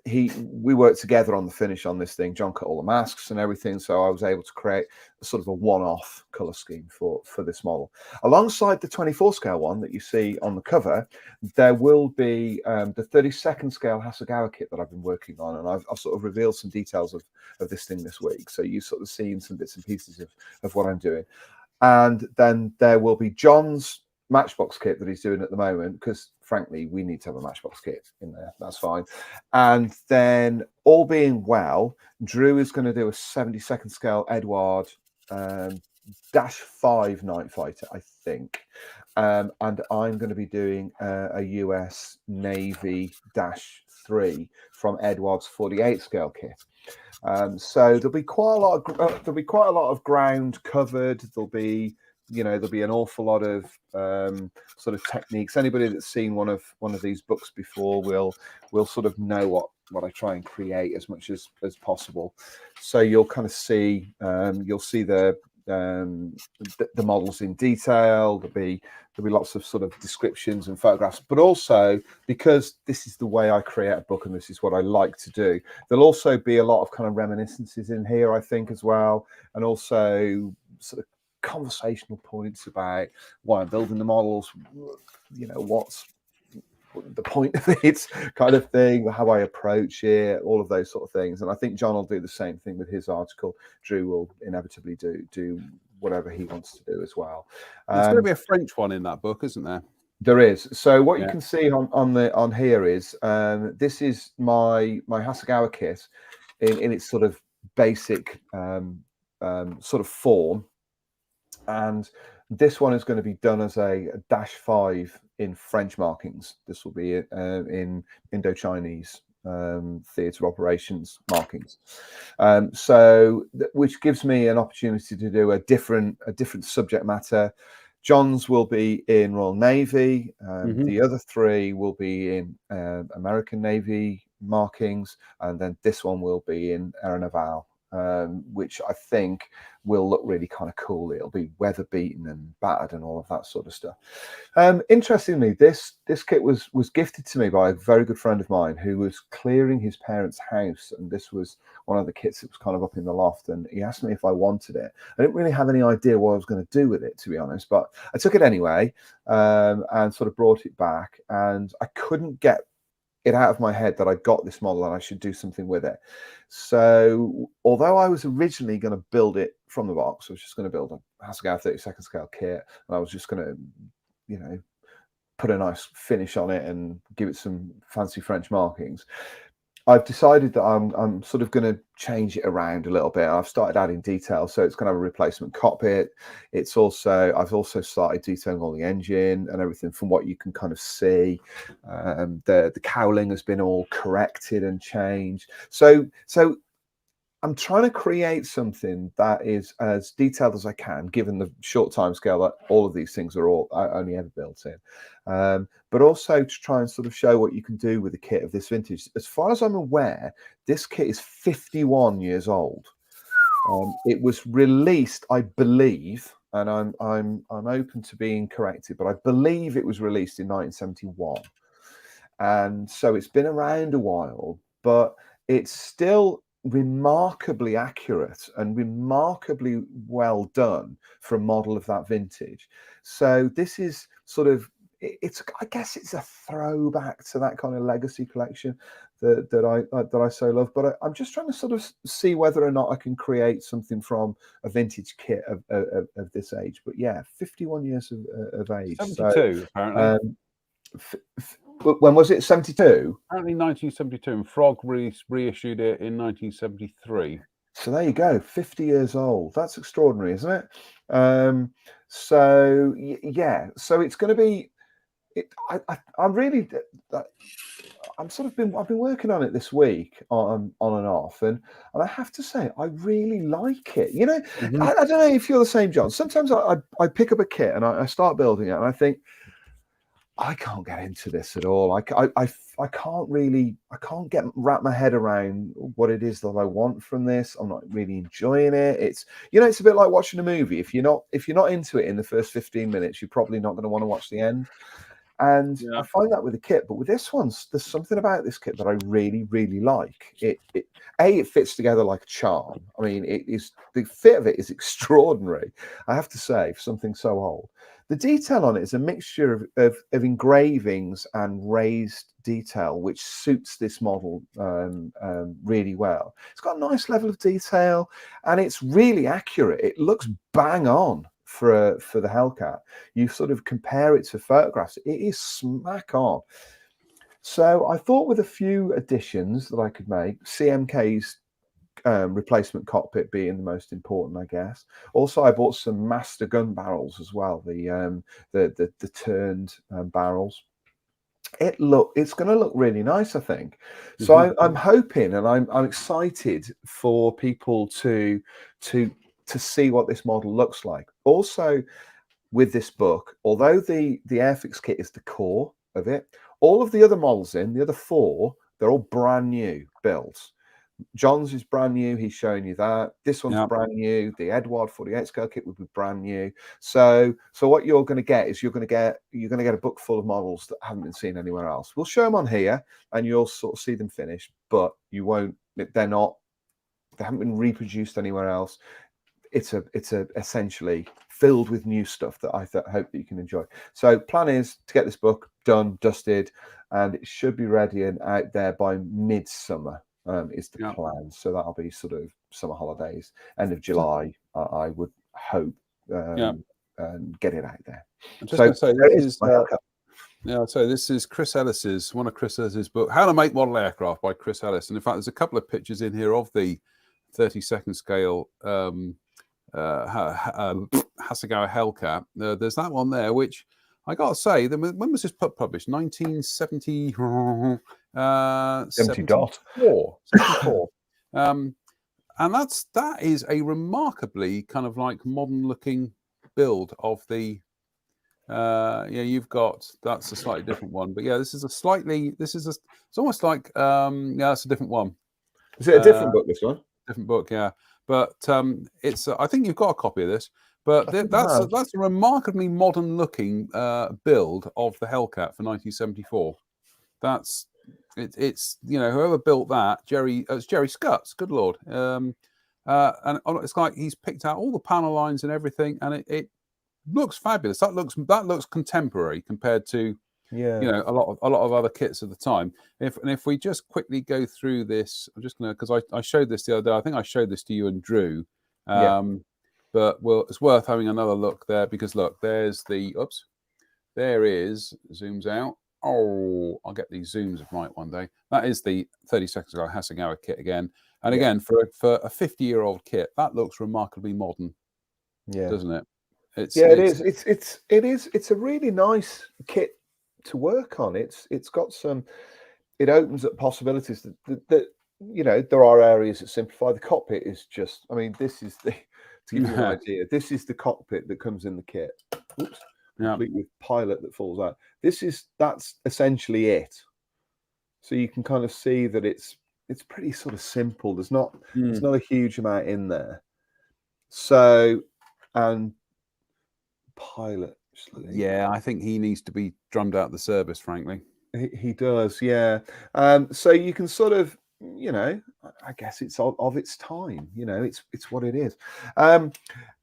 Speaker 2: we worked together on the finish on this thing. John cut all the masks and everything, so I was able to create a sort of a one-off color scheme for this model. Alongside the 24 scale one that you see on the cover, there will be the 32nd scale Hasegawa kit that I've been working on, and I've sort of revealed some details of this thing this week, so you've sort of seen some bits and pieces of what I'm doing. And then there will be John's Matchbox kit that he's doing at the moment, because frankly we need to have a Matchbox kit in there. That's fine. And then, all being well, Drew is going to do a 72nd scale Edward -5 Night Fighter, I think, and I'm going to be doing a US Navy -3 from Edward's 48 scale kit. So there'll be quite a lot of ground covered. There'll be an awful lot of sort of techniques. Anybody that's seen one of these books before will sort of know what I try and create as much as possible. So you'll kind of see the models in detail. There'll be lots of sort of descriptions and photographs, but also, because this is the way I create a book and this is what I like to do, there'll also be a lot of kind of reminiscences in here, I think, as well, and also sort of conversational points about why I'm building the models, what's the point of it, kind of thing, how I approach it, all of those sort of things. And I think John will do the same thing with his article. Drew will inevitably do whatever he wants to do as well.
Speaker 1: There's going to be a French one in that book, isn't there?
Speaker 2: There is. So what you can see on here is this is my Hasegawa kit in its sort of basic sort of form. And this one is going to be done as a -5 in French markings. This will be in Indo-Chinese theatre operations markings. Which gives me an opportunity to do a different subject matter. John's will be in Royal Navy. The other 3 will be in American Navy markings, and then this one will be in Aeronaval, which I think will look really kind of cool. It'll be weather beaten and battered and all of that sort of stuff. Interestingly, this kit was gifted to me by a very good friend of mine who was clearing his parents' house, and this was one of the kits that was kind of up in the loft, and he asked me if I wanted it. I didn't really have any idea what I was going to do with it, to be honest, but I took it anyway, and sort of brought it back, and I couldn't get it out of my head that I got this model and I should do something with it. So although I was originally going to build it from the box, I was just going to build a Hasegawa 32nd scale kit, and I was just going to, put a nice finish on it and give it some fancy French markings. I've decided that I'm sort of going to change it around a little bit. I've started adding details, so it's going to have a replacement cockpit. I've also started detailing all the engine and everything from what you can kind of see. The cowling has been all corrected and changed. So I'm trying to create something that is as detailed as I can, given the short time scale that all of these things are all only ever built in. But also to try and sort of show what you can do with a kit of this vintage. As far as I'm aware, this kit is 51 years old. It was released, I believe, and I'm open to being corrected, but I believe it was released in 1971. And so it's been around a while, but it's still remarkably accurate and remarkably well done for a model of that vintage. So this is sort of, I guess it's a throwback to that kind of legacy collection that I so love. But I'm just trying to sort of see whether or not I can create something from a vintage kit of this age. But yeah, 51 years of age.
Speaker 1: 72, apparently.
Speaker 2: When was it? 72?
Speaker 1: Apparently 1972, and Frog reissued it in 1973.
Speaker 2: So there you go, 50 years old. That's extraordinary, isn't it? So yeah, so it's going to be I'm really, I've been working on it this week on and off, and I have to say I really like it. You know, I don't know if you're the same, John. Sometimes I pick up a kit and I start building it, and I think I can't get into this at all. I can't wrap my head around what it is that I want from this. I'm not really enjoying it. It's a bit like watching a movie. If you're not into it in the first 15 minutes, you're probably not going to want to watch the end. And I find that with the kit, but with this one, there's something about this kit that I really, really like. It fits together like a charm. I mean, the fit of it is extraordinary, I have to say, for something so old. The detail on it is a mixture of engravings and raised detail, which suits this model really well. It's got a nice level of detail, and it's really accurate. It looks bang on for the Hellcat. You sort of compare it to photographs, it is smack on. So I thought with a few additions that I could make, CMK's replacement cockpit being the most important, I guess. Also, I bought some master gun barrels as well, the turned barrels. It's going to look really nice, I think. So I'm hoping, and I'm excited for people to see what this model looks like. Also, with this book, although the Airfix kit is the core of it, all of the other models the other 4, they're all brand new builds. John's is brand new. He's showing you that. This one's brand new. The Edward 48 scale kit would be brand new. So what you're going to get is you're going to get a book full of models that haven't been seen anywhere else. We'll show them on here, and you'll sort of see them finished, but you won't. They haven't been reproduced anywhere else. It's essentially filled with new stuff that I hope that you can enjoy. So plan is to get this book done, dusted, and it should be ready and out there by midsummer. Is the plan. So that'll be sort of summer holidays, end of July, I would hope, and get it out there.
Speaker 1: I'm just going to say this is Chris Ellis's, one of Chris Ellis's book, How to Make Model Aircraft by Chris Ellis. And in fact, there's a couple of pictures in here of the 32nd scale Hasegawa Hellcat. There's that one there, which I got to say, when was this published? 1970.
Speaker 2: 74.
Speaker 1: And that is a remarkably kind of like modern looking build of the you've got, that's a slightly different one, but it's almost like it's a different one.
Speaker 2: Is it a different book, this one?
Speaker 1: Different book, yeah. But it's I think you've got a copy of this, but that's a remarkably modern looking build of the Hellcat for 1974. It's whoever built that, it's Jerry Scutts, good lord. And it's like he's picked out all the panel lines and everything, and it looks fabulous. That looks contemporary compared to a lot of other kits of the time. If we just quickly go through this, I'm just gonna, because I showed this the other day. I think I showed this to you and Drew. But it's worth having another look there, because look, there's zooms out. Oh, I'll get these zooms right one day. That is the 32nd scale Hasegawa kit again. And again, for a 50-year-old kit, that looks remarkably modern. Doesn't it? It is.
Speaker 2: It's a really nice kit to work on. It opens up possibilities that there are areas that simplify. The cockpit is just, I mean, this is to give you an idea, this is the cockpit that comes in the kit. Oops. Complete with pilot that falls out. That's essentially it. So you can kind of see that it's pretty sort of simple. There's not a huge amount in there. So, and pilot.
Speaker 1: I think he needs to be drummed out of the service, frankly.
Speaker 2: He does, yeah. So you can sort of, I guess it's of its time. It's what it is.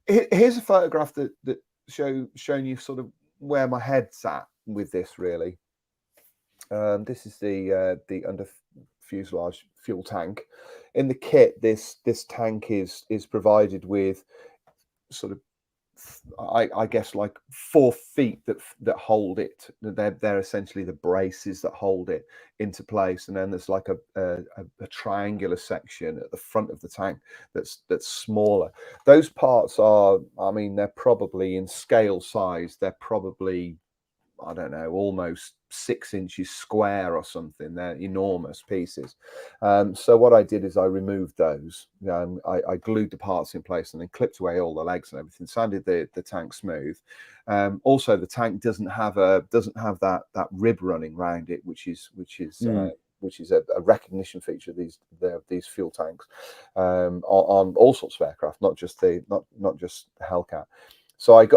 Speaker 2: Here's a photograph that showing you sort of where my head's at with this, really. This is the under fuselage fuel tank. In the kit, this tank is provided with sort of, I guess, like 4 feet that hold it. They're essentially the braces that hold it into place, and then there's like a triangular section at the front of the tank that's smaller. Those parts are, I mean, they're probably in scale size. They're probably I don't know, almost 6 inches square or something. They're enormous pieces. So what I did is I removed those. I glued the parts in place and then clipped away all the legs and everything. Sanded the tank smooth. Also, the tank doesn't have that rib running around it, which is a recognition feature of these fuel tanks on all sorts of aircraft, not just the Hellcat. So I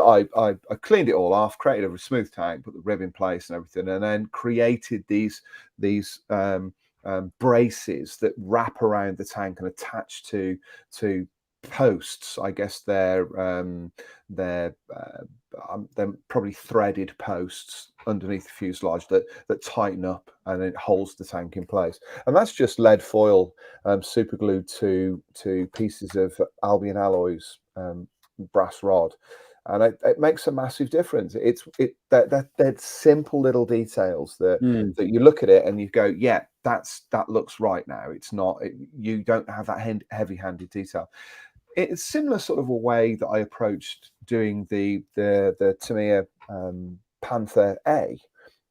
Speaker 2: cleaned it all off, created a smooth tank, put the rib in place and everything, and then created these braces that wrap around the tank and attach to posts. I guess they're probably threaded posts underneath the fuselage that tighten up and it holds the tank in place. And that's just lead foil super glued to pieces of Albion Alloys brass rod. And it makes a massive difference. They're simple little details that you look at it and you go, yeah, that looks right now. It's not. You don't have that heavy-handed detail. It's similar sort of a way that I approached doing the Tamiya Panther A.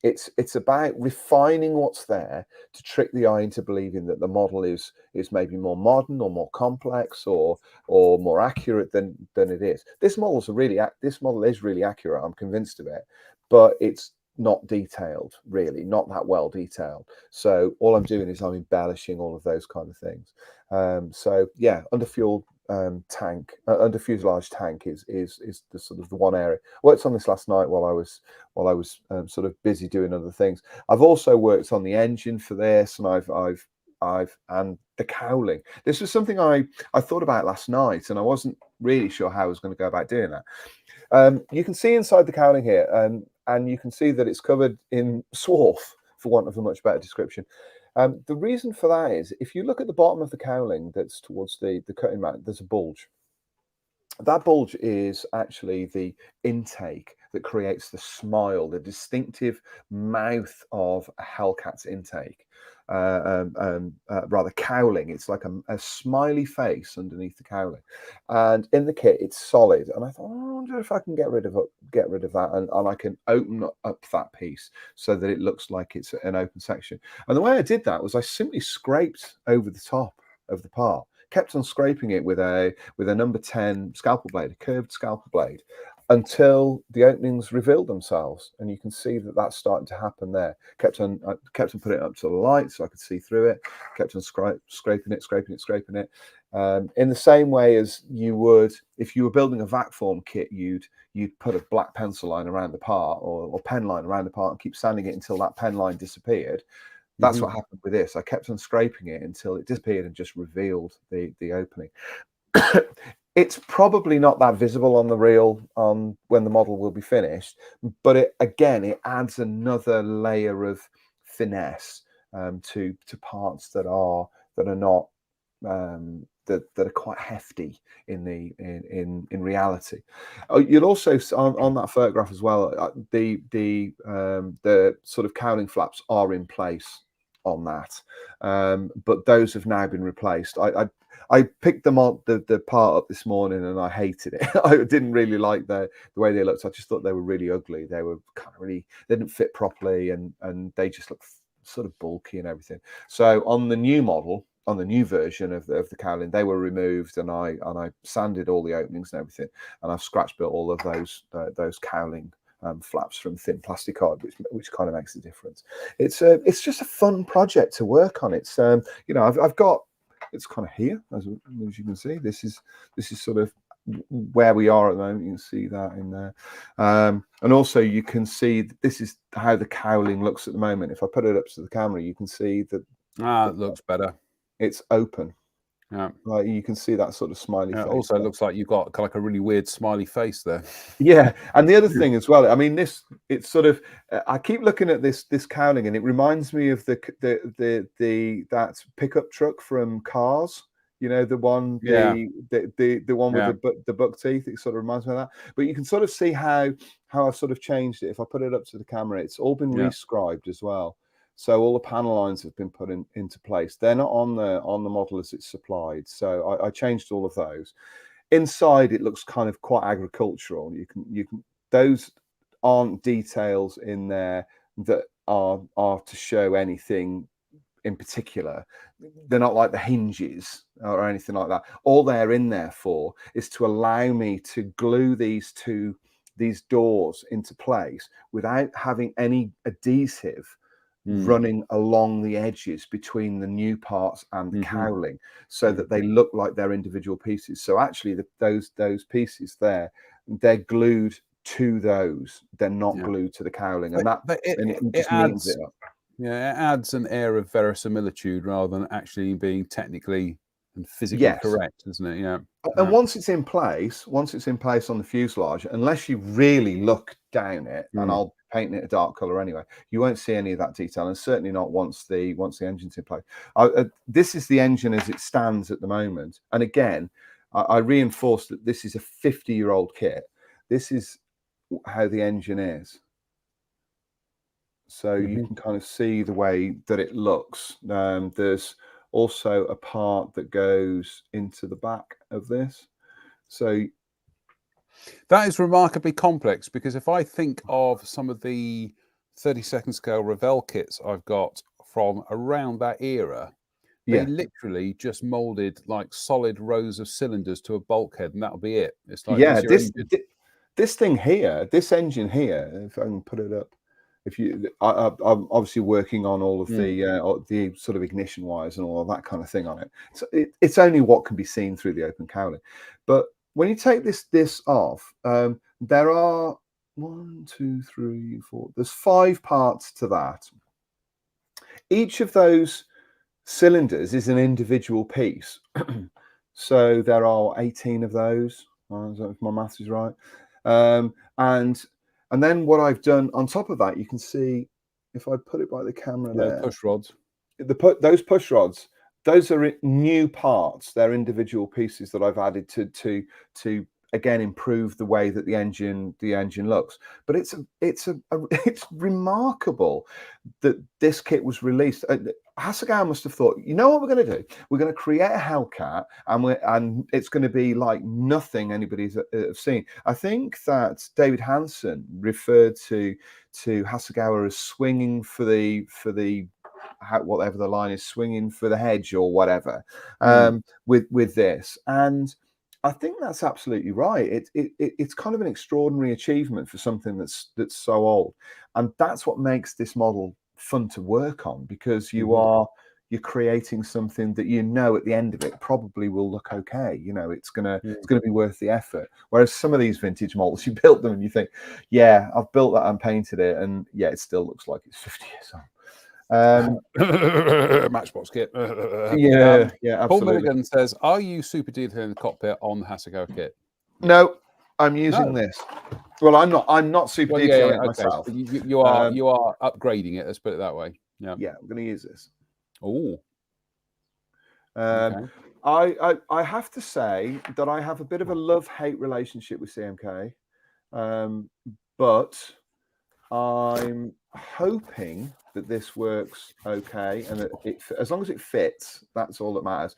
Speaker 2: It's about refining what's there to trick the eye into believing that the model is maybe more modern or more complex or more accurate than it is. This model is really accurate. I'm convinced of it, but it's not detailed, really, not that well detailed. So all I'm doing is I'm embellishing all of those kind of things. So yeah, underfueled tank, under fuselage tank is the sort of the one area. I worked on this last night while I was sort of busy doing other things. I've also worked on the engine for this, and I've and the cowling. This was something I thought about last night, and I wasn't really sure how I was going to go about doing that. You can see inside the cowling here, and you can see that it's covered in swarf, for want of a much better description. The reason for that is, if you look at the bottom of the cowling that's towards the cutting mat, there's a bulge. That bulge is actually the intake that creates the smile, the distinctive mouth of a Hellcat's intake. Rather cowling. It's like a smiley face underneath the cowling, and in the kit it's solid. And I thought, I wonder if I can get rid of that, and I can open up that piece so that it looks like it's an open section. And the way I did that was I simply scraped over the top of the part, kept on scraping it with a number 10 scalpel blade, a curved scalpel blade, until the openings revealed themselves, and you can see that that's starting to happen there. Kept on putting it up to the light so I could see through it. Kept on scraping it. In the same way as you would if you were building a vac form kit, you'd put a black pencil line around the part or pen line around the part and keep sanding it until that pen line disappeared. That's what happened with this. I kept on scraping it until it disappeared and just revealed the opening. It's probably not that visible on the reel when the model will be finished, but it adds another layer of finesse to parts that are not that are quite hefty in reality. You'll also on that photograph as well, the sort of cowling flaps are in place on that, but those have now been replaced. I picked them up the part up this morning and I hated it. I didn't really like the way they looked. I just thought they were really ugly. They were kind of they didn't fit properly, and they just looked sort of bulky and everything. So on the new model, on the new version of the cowling, they were removed, and I sanded all the openings and everything, and I've scratch built all of those cowling flaps from thin plastic card, which kind of makes a difference. It's just a fun project to work on. It's I've got, it's kind of here as you can see. This is sort of where we are at the moment. You can see that in there, and also you can see that this is how the cowling looks at the moment. If I put it up to the camera, you can see that
Speaker 1: it looks better.
Speaker 2: It's open.
Speaker 1: Yeah,
Speaker 2: like you can see that sort of smiley face.
Speaker 1: Also, it looks like you've got kind of like a really weird smiley face there.
Speaker 2: Yeah, and the other thing as well, I mean, it's sort of I keep looking at this cowling, and it reminds me of that pickup truck from Cars. You know, the one, the one with the buck teeth. It sort of reminds me of that. But you can sort of see how I've sort of changed it. If I put it up to the camera, it's all been rescribed as well. So all the panel lines have been put into place. They're not on the model as it's supplied. So I changed all of those. Inside, it looks kind of quite agricultural. You can those aren't details in there that are to show anything in particular. They're not like the hinges or anything like that. All they're in there for is to allow me to glue these doors into place without having any adhesive running along the edges between the new parts and the cowling, so that they look like they're individual pieces. So actually those pieces there, they're glued to those. They're not glued to the cowling, and it just means it up.
Speaker 1: Yeah, it adds an air of verisimilitude rather than actually being technically and physically correct, doesn't it? Yeah.
Speaker 2: And once it's in place on the fuselage, unless you really look down it, and I'll paint it a dark color anyway, you won't see any of that detail, and certainly not once the engine's in place. This is the engine as it stands at the moment, and again, I reinforce that this is a 50-year-old kit. This is how the engine is. So you can kind of see the way that it looks. There's also a part that goes into the back of this. So
Speaker 1: that is remarkably complex, because if I think of some of the 32nd scale Revell kits I've got from around that era, they literally just molded like solid rows of cylinders to a bulkhead, and that'll be it. It's like
Speaker 2: this thing here, this engine here, if I can put it up. If you, I'm obviously working on all of the sort of ignition wires and all of that kind of thing on it. So it's only what can be seen through the open cowling. But when you take this off, there are 1, 2, 3, 4. There's 5 parts to that. Each of those cylinders is an individual piece. So there are 18 of those. If my maths is right. And then what I've done on top of that, you can see, if I put it by the camera there,
Speaker 1: push rods.
Speaker 2: Those push rods, those are new parts. They're individual pieces that I've added to again improve the way that the engine looks. But it's remarkable that this kit was released. Hasegawa must have thought, you know what we're going to do? We're going to create a Hellcat, and it's going to be like nothing anybody's seen. I think that David Hansen referred to Hasegawa as swinging for the whatever the line is, swinging for the hedge or whatever, with this. And I think that's absolutely right. It's kind of an extraordinary achievement for something that's so old, and that's what makes this model fun to work on, because you're creating something that at the end of it probably will look okay. It's gonna be worth the effort. Whereas some of these vintage models, you built them and you think, yeah, I've built that and painted it, and yeah, it still looks like it's 50 years old.
Speaker 1: Matchbox kit.
Speaker 2: Yeah, absolutely.
Speaker 1: Paul Milligan says, "Are you super detailing the cockpit on the Hasegawa kit?"
Speaker 2: No, I'm using this. Well, I'm not super detailing myself.
Speaker 1: So you are upgrading it. Let's put it that way. Yeah.
Speaker 2: Yeah, I'm going to use this.
Speaker 1: Oh.
Speaker 2: I have to say that I have a bit of a love-hate relationship with CMK, but I'm hoping that this works okay, and that as long as it fits, that's all that matters.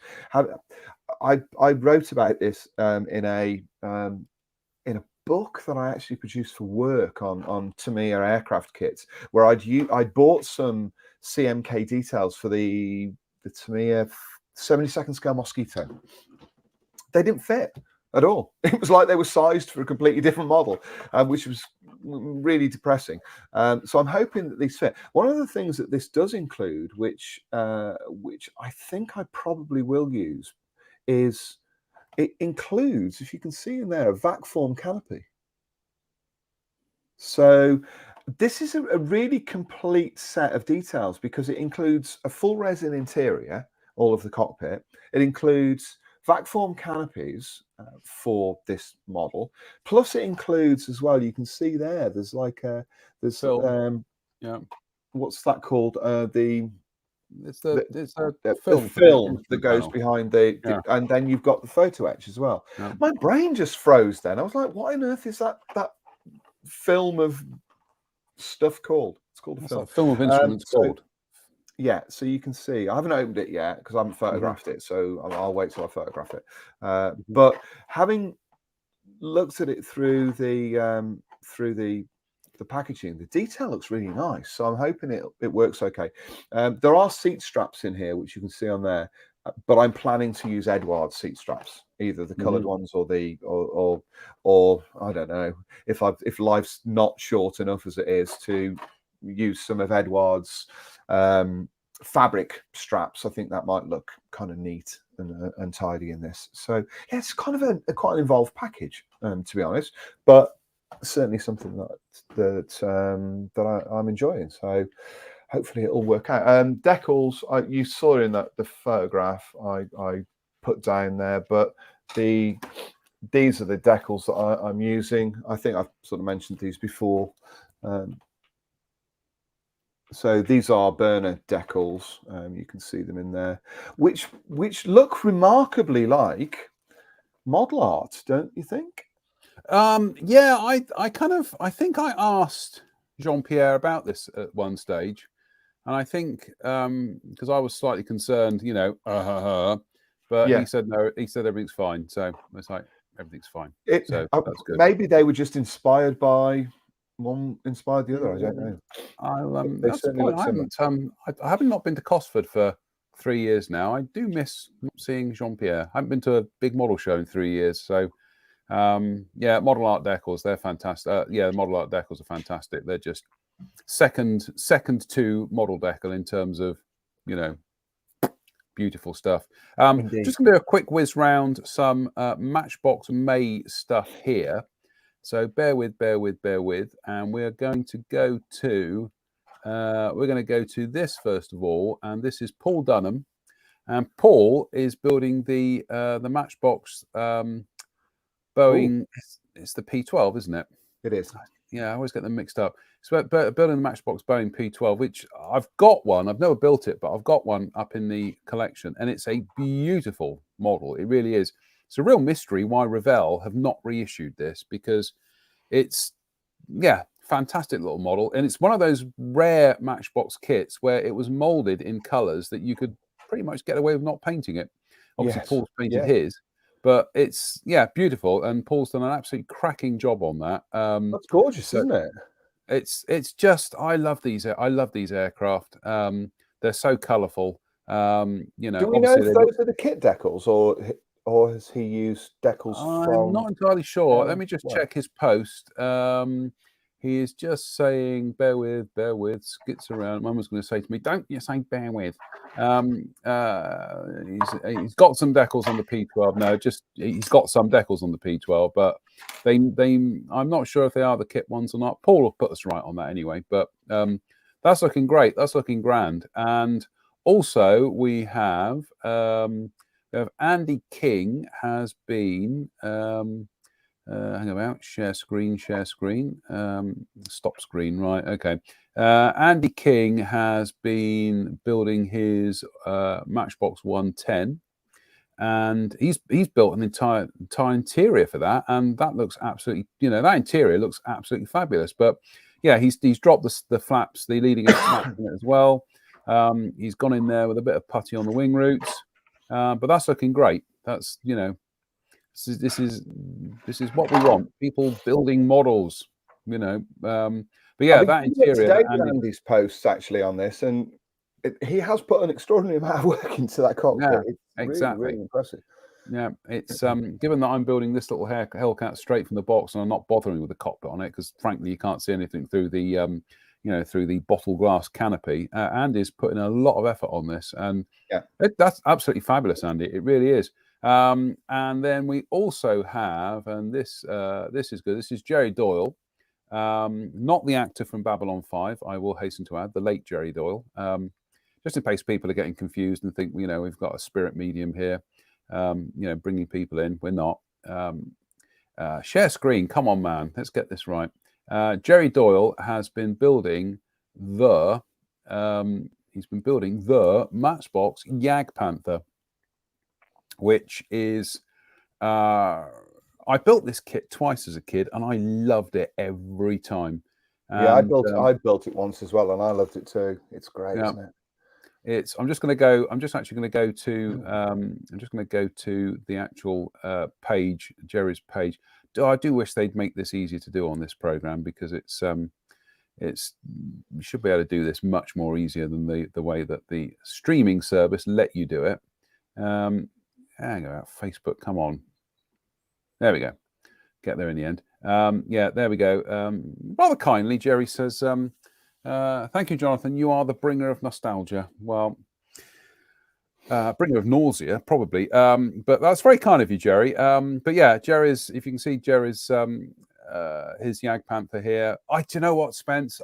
Speaker 2: I wrote about this in a book that I actually produced for work on Tamiya aircraft kits, where I'd bought some CMK details for the Tamiya 72nd scale Mosquito. They didn't fit at all. It was like they were sized for a completely different model, which was really depressing. So I'm hoping that these fit. One of the things that this does include, which I think I probably will use, is it includes, if you can see in there, a vac form canopy. So this is a really complete set of details, because it includes a full resin interior, all of the cockpit. It includes vac form canopies for this model, plus it includes as well, you can see there's like what's that called,
Speaker 1: it's the
Speaker 2: film that goes behind and then you've got the photo etch as well. My brain just froze then. I was like, what on earth is that film of stuff called? It's called a film.
Speaker 1: Film of instruments called.
Speaker 2: Yeah, so you can see, I haven't opened it yet because I haven't photographed it, so I'll wait till I photograph it. But having looked at it through the the packaging. The detail looks really nice, so I'm hoping it works okay. There are seat straps in here, which you can see on there, but I'm planning to use Edward seat straps, either the coloured ones or I don't know if life's not short enough as it is to use some of Edward's fabric straps. I think that might look kind of neat and tidy in this. So yeah, it's kind of quite an involved package, to be honest, but certainly something that I'm enjoying. So hopefully it'll work out. Decals, you saw in the photograph I put down there, but these are the decals that I'm using. I think I've sort of mentioned these before. So these are burner decals. You can see them in there, which look remarkably like model art, don't you think?
Speaker 1: Yeah, I think I asked Jean-Pierre about this at one stage, and I think because I was slightly concerned, but
Speaker 2: Yeah.
Speaker 1: he said no. He said everything's fine. So it's like everything's fine. So that's good.
Speaker 2: Maybe they were just inspired by one, inspired the other. I don't know.
Speaker 1: That's the point. I haven't not been to Cosford for 3 years now. I do miss not seeing Jean-Pierre. I haven't been to a big model show in 3 years. So yeah, model art decals, they're fantastic. Yeah, model art decals are fantastic. They're just second to model decal in terms of, beautiful stuff. Just gonna do a quick whiz round some Matchbox May stuff here. So bear with, and we're going to go to this first of all, and this is Paul Dunham, and Paul is building the Matchbox Boeing. It's the P12, isn't it?
Speaker 2: It is.
Speaker 1: Yeah, I always get them mixed up. So building the Matchbox Boeing P12, which I've got one. I've never built it, but I've got one up in the collection, and it's a beautiful model. It really is. It's a real mystery why Revell have not reissued this, because it's, fantastic little model. And it's one of those rare Matchbox kits where it was molded in colors that you could pretty much get away with not painting it. Obviously, Paul's painted his, but it's, beautiful. And Paul's done an absolutely cracking job on that.
Speaker 2: That's gorgeous, isn't it?
Speaker 1: It's just, I love these aircraft. They're so colourful. Do
Speaker 2: we know if those are the kit decals, or has he used decals from?
Speaker 1: I'm not entirely sure. Let me just check his post. He is just saying, bear with, skits around. Mum was going to say to me, don't you say bear with. He's got some decals on the P12. No, he's got some decals on the P12, but I'm not sure if they are the kit ones or not. Paul will put us right on that anyway, but that's looking great. That's looking grand. And also we have Andy King has been, hang about, share screen, stop screen, right, okay. Andy King has been building his Matchbox 110, and he's built an entire interior for that, and that looks absolutely, that interior looks absolutely fabulous. But yeah, he's dropped the flaps, the leading edge flaps in it as well. He's gone in there with a bit of putty on the wing roots, but that's looking great. That's, this is what we want. People building models, But yeah, that interior.
Speaker 2: Andy's posts actually on this, and he has put an extraordinary amount of work into that cockpit.
Speaker 1: Yeah,
Speaker 2: it's
Speaker 1: exactly.
Speaker 2: really impressive.
Speaker 1: Yeah, it's given that I'm building this little Hellcat straight from the box, and I'm not bothering with the cockpit on it because, frankly, you can't see anything through the through the bottle glass canopy. Andy's putting a lot of effort on this, and that's absolutely fabulous, Andy. It really is. And then we also have, and this is good. This is Jerry Doyle, not the actor from Babylon 5. I will hasten to add, the late Jerry Doyle, just in case people are getting confused and think, we've got a spirit medium here, bringing people in. We're not. Share screen. Come on, man. Let's get this right. Jerry Doyle has been building the Matchbox Jag Panther, which is, I built this kit twice as a kid, and I loved it every time.
Speaker 2: Yeah, I built it once as well, and I loved it too. It's great, isn't it?
Speaker 1: I'm just actually going to go to the actual page, Jerry's page. I do wish they'd make this easier to do on this program, because it's you should be able to do this much more easier than the way that the streaming service let you do it. Hang on, Facebook, come on. There we go. Get there in the end. Yeah, there we go. Rather kindly, Jerry says, thank you, Jonathan. You are the bringer of nostalgia. Well, bringer of nausea, probably. But that's very kind of you, Jerry. But yeah, Jerry's, if you can see Jerry's his Yag Panther here. Do you know what, Spence?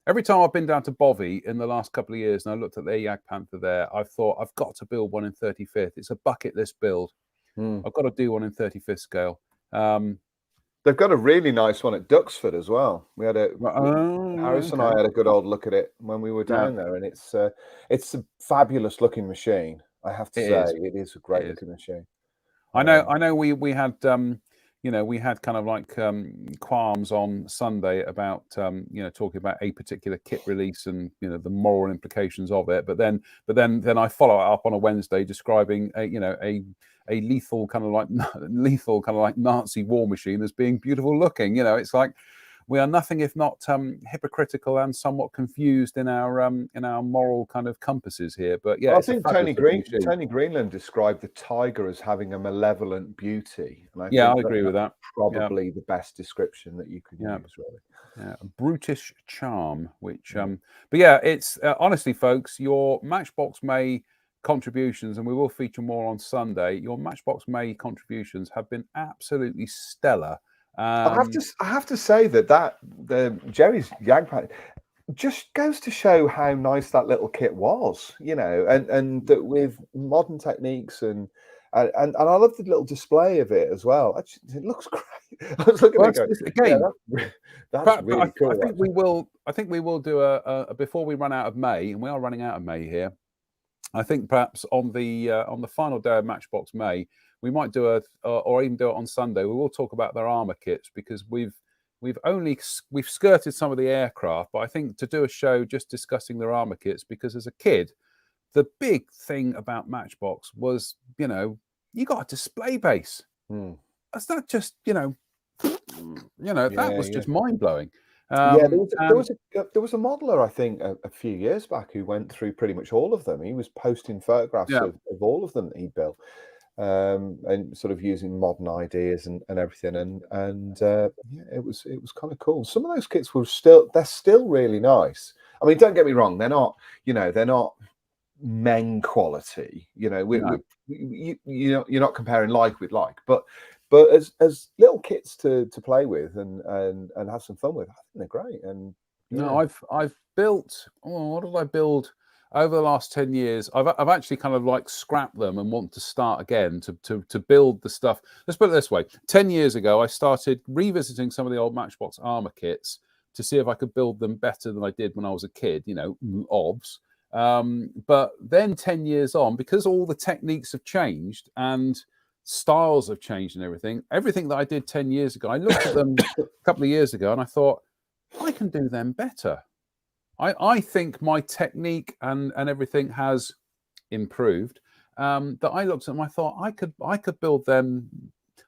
Speaker 1: Every time I've been down to Bovey in the last couple of years and I looked at their Yag Panther there, I've thought I've got to build one in 35th. It's a bucket list build. I've got to do one in 35th scale.
Speaker 2: They've got a really nice one at Duxford as well. We had Harris and I had a good old look at it when we were down there, and it's a fabulous looking machine. I have to say, it is a great looking machine.
Speaker 1: I know. We had we had kind of like qualms on Sunday about talking about a particular kit release and the moral implications of it. But then I follow it up on a Wednesday describing a lethal kind of like Nazi war machine as being beautiful looking. It's like we are nothing if not hypocritical and somewhat confused in our moral kind of compasses here. But yeah,
Speaker 2: I think Tony Greenland described the tiger as having a malevolent beauty. And I
Speaker 1: agree with that.
Speaker 2: Probably the best description that you could use, really.
Speaker 1: Yeah, a brutish charm, which but yeah, it's honestly, folks, your Matchbox May contributions, and we will feature more on Sunday. Your Matchbox May contributions have been absolutely stellar.
Speaker 2: I have to say that the Jerry's Yag Panther just goes to show how nice that little kit was, and that with modern techniques and I love the little display of it as well. It looks great. I was looking at it again. That's really cool.
Speaker 1: I think we will do a before we run out of May, and we are running out of May here. I think perhaps on the final day of Matchbox May, we might do or even do it on Sunday. We will talk about their armor kits because we've skirted some of the aircraft, but I think to do a show just discussing their armor kits, because as a kid, the big thing about Matchbox was you got a display base. That's not just that was just mind blowing.
Speaker 2: There was a modeler, I think, a few years back who went through pretty much all of them. He was posting photographs of all of them that he built, and sort of using modern ideas and everything. And it was kind of cool. Some of those kits they're still really nice. I mean, don't get me wrong, they're not Meng quality. You're not comparing like with like, but as little kits to play with and have some fun with, I think they're great. And
Speaker 1: I've built. What did I build over the last 10 years? I've actually kind of like scrapped them and want to start again to build the stuff. Let's put it this way: 10 years ago, I started revisiting some of the old Matchbox armor kits to see if I could build them better than I did when I was a kid. Obs. But then 10 years on, because all the techniques have changed and styles have changed and everything that I did 10 years ago, I looked at them a couple of years ago and I thought, I can do them better. I think my technique and everything has improved. That I looked at them, I thought I could build them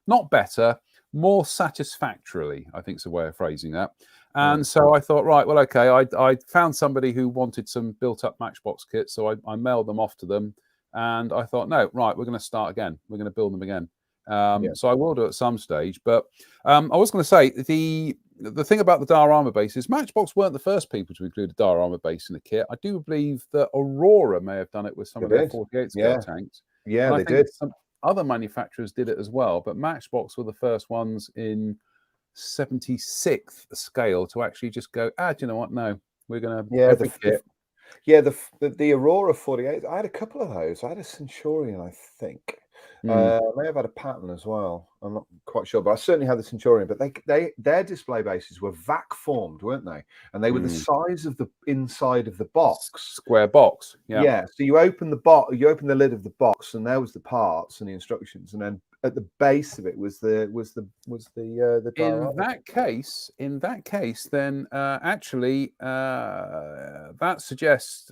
Speaker 1: not better, more satisfactorily, I think is a way of phrasing that. And so I thought, right, well, okay, I found somebody who wanted some built-up Matchbox kits, so I mailed them off to them. And I thought, no, right, we're going to start again. We're going to build them again. So I will do it at some stage. But I was going to say, the thing about the Dar armor base is Matchbox weren't the first people to include a Dar armor base in the kit. I do believe that Aurora may have done it with some of their 48 scale tanks.
Speaker 2: Yeah, they did.
Speaker 1: Some other manufacturers did it as well, but Matchbox were the first ones in 76th scale to actually just go, do you know what? No, we're going to
Speaker 2: the Aurora 48. I had a couple of those. I had a Centurion, I think. I may have had a Patton as well. I'm not quite sure, but I certainly had the Centurion. But their display bases were vac formed, weren't they? And they were the size of the inside of the box,
Speaker 1: square box.
Speaker 2: Yeah. So you open the lid of the box, and there was the parts and the instructions, and then at the base of it was the
Speaker 1: in that case then actually that suggests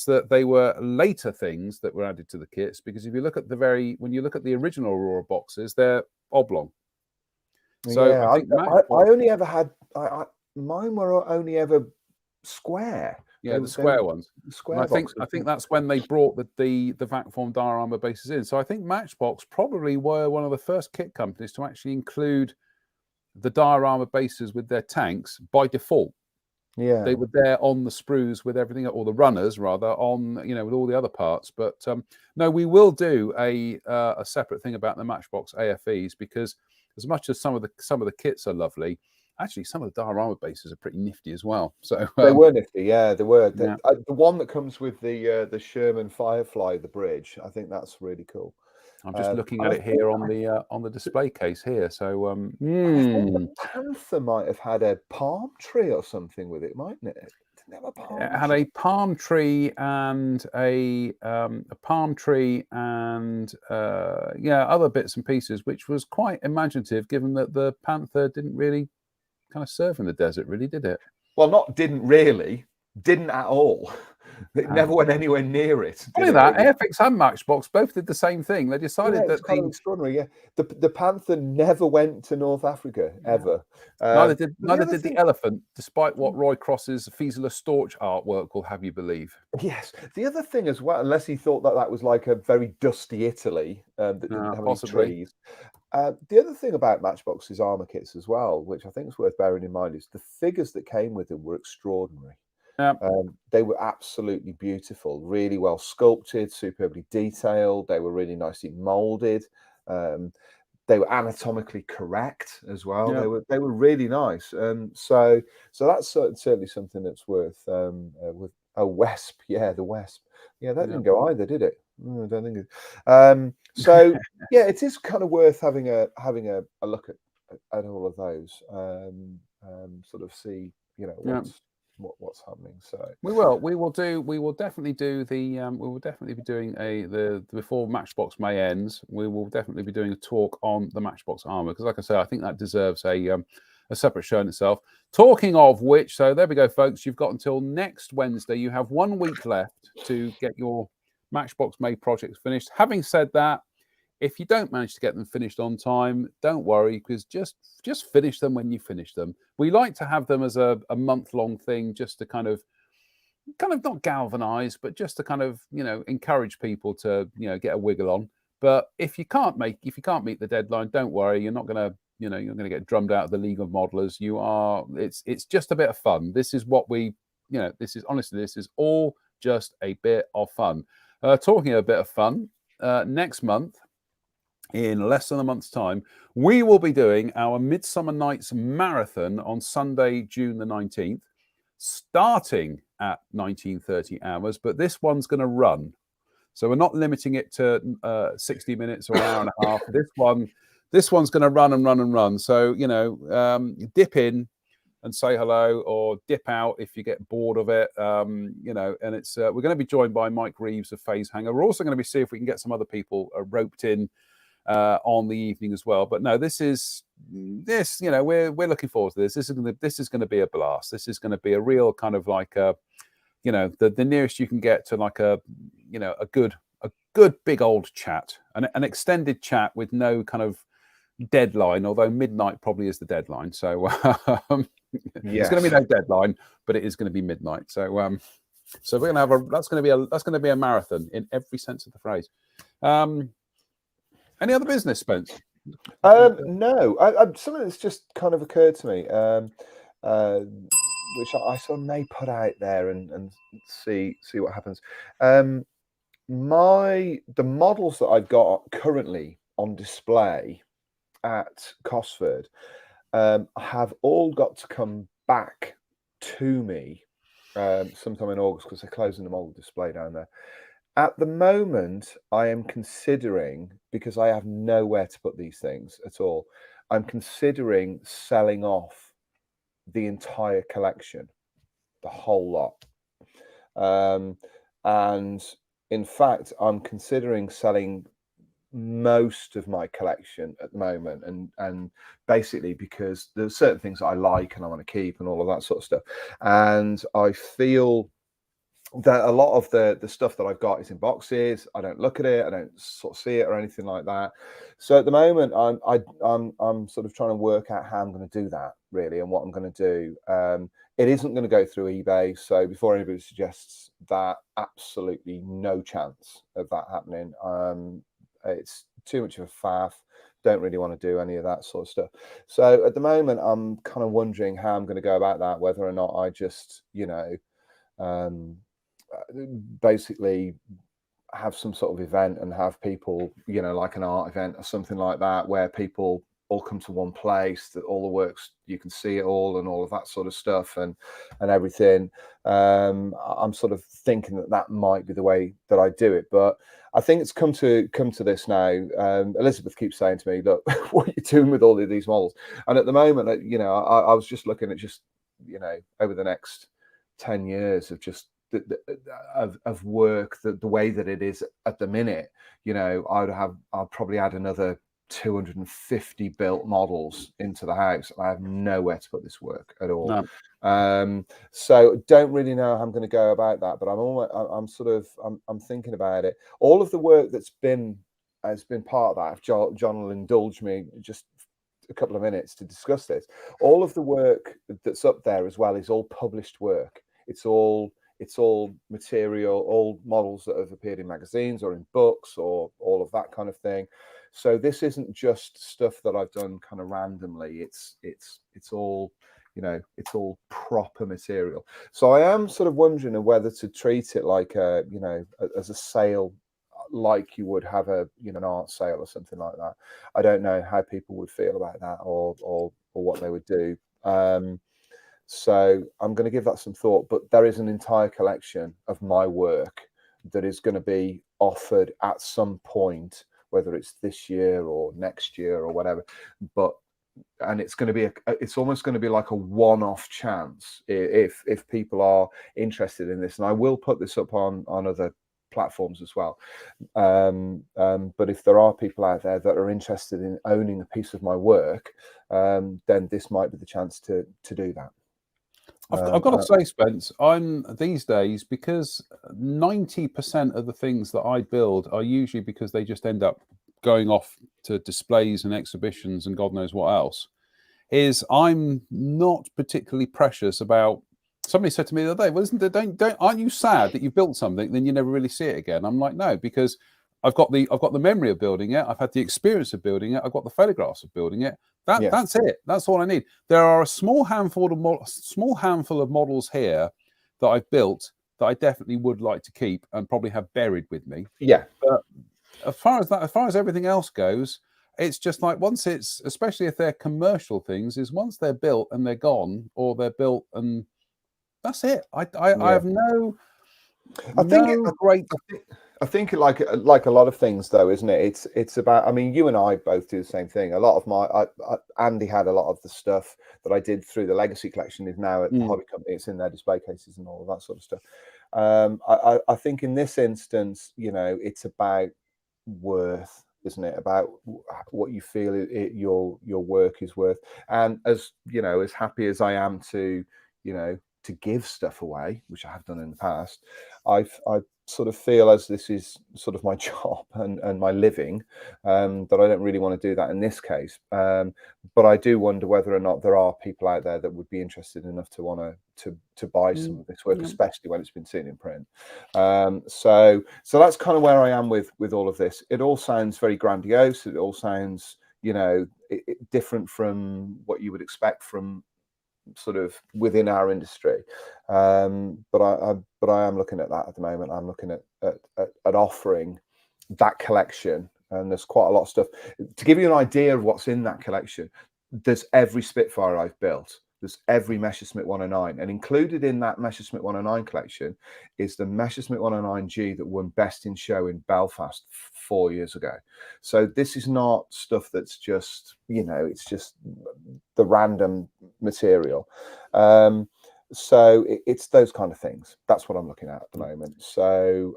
Speaker 1: that they were later things that were added to the kits, because if you look at when you look at the original Aurora boxes, they're oblong. So
Speaker 2: Yeah,
Speaker 1: I think
Speaker 2: I only ever had mine were only ever square.
Speaker 1: Yeah, the
Speaker 2: They
Speaker 1: square
Speaker 2: were
Speaker 1: ones.
Speaker 2: square
Speaker 1: And
Speaker 2: boxes.
Speaker 1: I think that's when they brought the vac form diorama bases in. So I think Matchbox probably were one of the first kit companies to actually include the diorama bases with their tanks by default.
Speaker 2: Yeah,
Speaker 1: They were there on the sprues with everything, or the runners rather, on with all the other parts. But no, we will do a separate thing about the Matchbox AFEs, because as much as some of the kits are lovely, actually some of the diorama bases are pretty nifty as well. So
Speaker 2: they were nifty. Yeah, they were.
Speaker 1: yeah.
Speaker 2: The one that comes with the Sherman Firefly, the bridge, I think that's really cool.
Speaker 1: I'm just looking at it here on the display case here. So
Speaker 2: I think the Panther might have had a palm tree or something with it, mightn't it? Didn't have a palm
Speaker 1: it had a palm tree and a palm tree and other bits and pieces, which was quite imaginative, given that the Panther didn't really kind of surf in the desert, really, did it?
Speaker 2: Well, didn't at all. It never went anywhere near it.
Speaker 1: Funny that Airfix and Matchbox both did the same thing. They decided that
Speaker 2: kind of extraordinary. Yeah, the Panther never went to North Africa ever.
Speaker 1: Neither did the elephant, despite what Roy Cross's Fieseler Storch artwork will have you believe.
Speaker 2: Yes, the other thing as well, unless he thought that was like a very dusty Italy that didn't have any trees. The other thing about Matchbox's armor kits as well, which I think is worth bearing in mind, is the figures that came with them were extraordinary. They were absolutely beautiful, really well sculpted, superbly detailed. They were really nicely molded. They were anatomically correct as well. They were really nice. So that's certainly something that's worth with a Wesp. Yeah, the Wesp. Yeah, that didn't go either, did it? I don't think it. So yeah, it is kind of worth having a look at all of those. Sort of see, what's happening. So
Speaker 1: we will definitely do the we will definitely be doing the before Matchbox May ends, we will definitely be doing a talk on the Matchbox armor, because like I say, I think that deserves a separate show in itself. Talking of which, so there we go, folks, you've got until next Wednesday. You have 1 week left to get your Matchbox May projects finished. Having said that, if you don't manage to get them finished on time, don't worry, because just finish them when you finish them. We like to have them as a month-long thing, just to kind of not galvanize, but just to kind of encourage people to get a wiggle on. But if you can't meet the deadline, don't worry. You're not gonna get drummed out of the League of Modelers. It's just a bit of fun. This is what we this is all just a bit of fun. Talking a bit of fun, next month, in less than a month's time, we will be doing our Midsummer Nights Marathon on Sunday, June the 19th, starting at 19:30 hours, but this one's going to run. So we're not limiting it to 60 minutes or an hour and a half. This one's going to run and run and run. So, dip in and say hello, or dip out if you get bored of it. And it's we're going to be joined by Mike Reeves of Phase Hanger. We're also going to be see if we can get some other people roped in on the evening as well. But no, we're looking forward to this. This is going to be a blast. This is going to be a real kind of like the nearest you can get to like a good big old chat, an extended chat with no kind of deadline, although midnight probably is the deadline. So it's going to be no deadline, but it is going to be midnight. So so we're going to have that's going to be a marathon in every sense of the phrase. Any other business, Spence?
Speaker 2: No, something that's just kind of occurred to me, which I sort of may put out there and see what happens. The models that I've got currently on display at Cosford have all got to come back to me sometime in August, because they're closing the model display down there. At the moment, I am considering, because I have nowhere to put these things at all, I'm considering selling off the entire collection, the whole lot. And in fact, I'm considering selling most of my collection at the moment, and basically because there's certain things that I like and I want to keep and all of that sort of stuff. And I feel that a lot of the stuff that I've got is in boxes. I don't look at it. I don't sort of see it or anything like that. So at the moment, I'm sort of trying to work out how I'm going to do that really, and what I'm going to do. It isn't going to go through eBay. So before anybody suggests that, absolutely no chance of that happening. It's too much of a faff. Don't really want to do any of that sort of stuff. So at the moment, I'm kind of wondering how I'm going to go about that. Whether or not I just, basically have some sort of event and have people, like an art event or something like that, where people all come to one place, that all the works, you can see it all and all of that sort of stuff and everything. I'm sort of thinking that might be the way that I do it, but I think it's come to this now. Elizabeth keeps saying to me, look, what are you doing with all of these models? And at the moment, I was just looking at just, over the next 10 years of just of work, the way that it is at the minute, I'll probably add another 250 built models into the house. I have nowhere to put this work at all. No. So don't really know how I'm going to go about that, but I'm thinking about it. All of the work has been part of that. If John will indulge me just a couple of minutes to discuss this. All of the work that's up there as well is all published work. It's all material, all models that have appeared in magazines or in books or all of that kind of thing. So this isn't just stuff that I've done kind of randomly. It's all, it's all proper material. So I am sort of wondering whether to treat it like as a sale, like you would have an art sale or something like that. I don't know how people would feel about that or what they would do. So I'm going to give that some thought, but there is an entire collection of my work that is going to be offered at some point, whether it's this year or next year or whatever. And it's going to be it's almost going to be like a one-off chance if people are interested in this. And I will put this up on other platforms as well. But if there are people out there that are interested in owning a piece of my work, then this might be the chance to do that.
Speaker 1: I've got to say, Spence, I'm these days, because 90% of the things that I build are usually because they just end up going off to displays and exhibitions and God knows what else, is I'm not particularly precious about. Somebody said to me the other day, well, aren't you sad that you built something, then you never really see it again? I'm like, no, because I've got the memory of building it. I've had the experience of building it. I've got the photographs of building it. That's it. That's all I need. There are a small handful of models here that I've built that I definitely would like to keep and probably have buried with me.
Speaker 2: Yeah.
Speaker 1: But as far as everything else goes, it's just like once it's, especially if they're commercial things, is once they're built and they're gone, or they're built and that's it. I have no.
Speaker 2: I think like a lot of things, though, isn't it? It's about. I mean, you and I both do the same thing. A lot of Andy had a lot of the stuff that I did through the Legacy collection is now at the hobby company. It's in their display cases and all of that sort of stuff. I think in this instance, it's about worth, isn't it? About what you feel your work is worth. And as as happy as I am to to give stuff away, which I have done in the past, I sort of feel as this is sort of my job and my living, that I don't really want to do that in this case. But I do wonder whether or not there are people out there that would be interested enough to want to buy some of this work, especially when it's been seen in print. So that's kind of where I am with all of this. It all sounds very grandiose. It all sounds, different from what you would expect from sort of within our industry, but I am looking at that at the moment. I'm looking at offering that collection, and there's quite a lot of stuff. To give you an idea of what's in that collection, there's every Spitfire I've built. There's every Messerschmitt 109, and included in that Messerschmitt 109 collection is the Messerschmitt 109G that won Best in Show in Belfast 4 years ago. So this is not stuff that's just, it's just the random material. So it's those kind of things. That's what I'm looking at the moment. So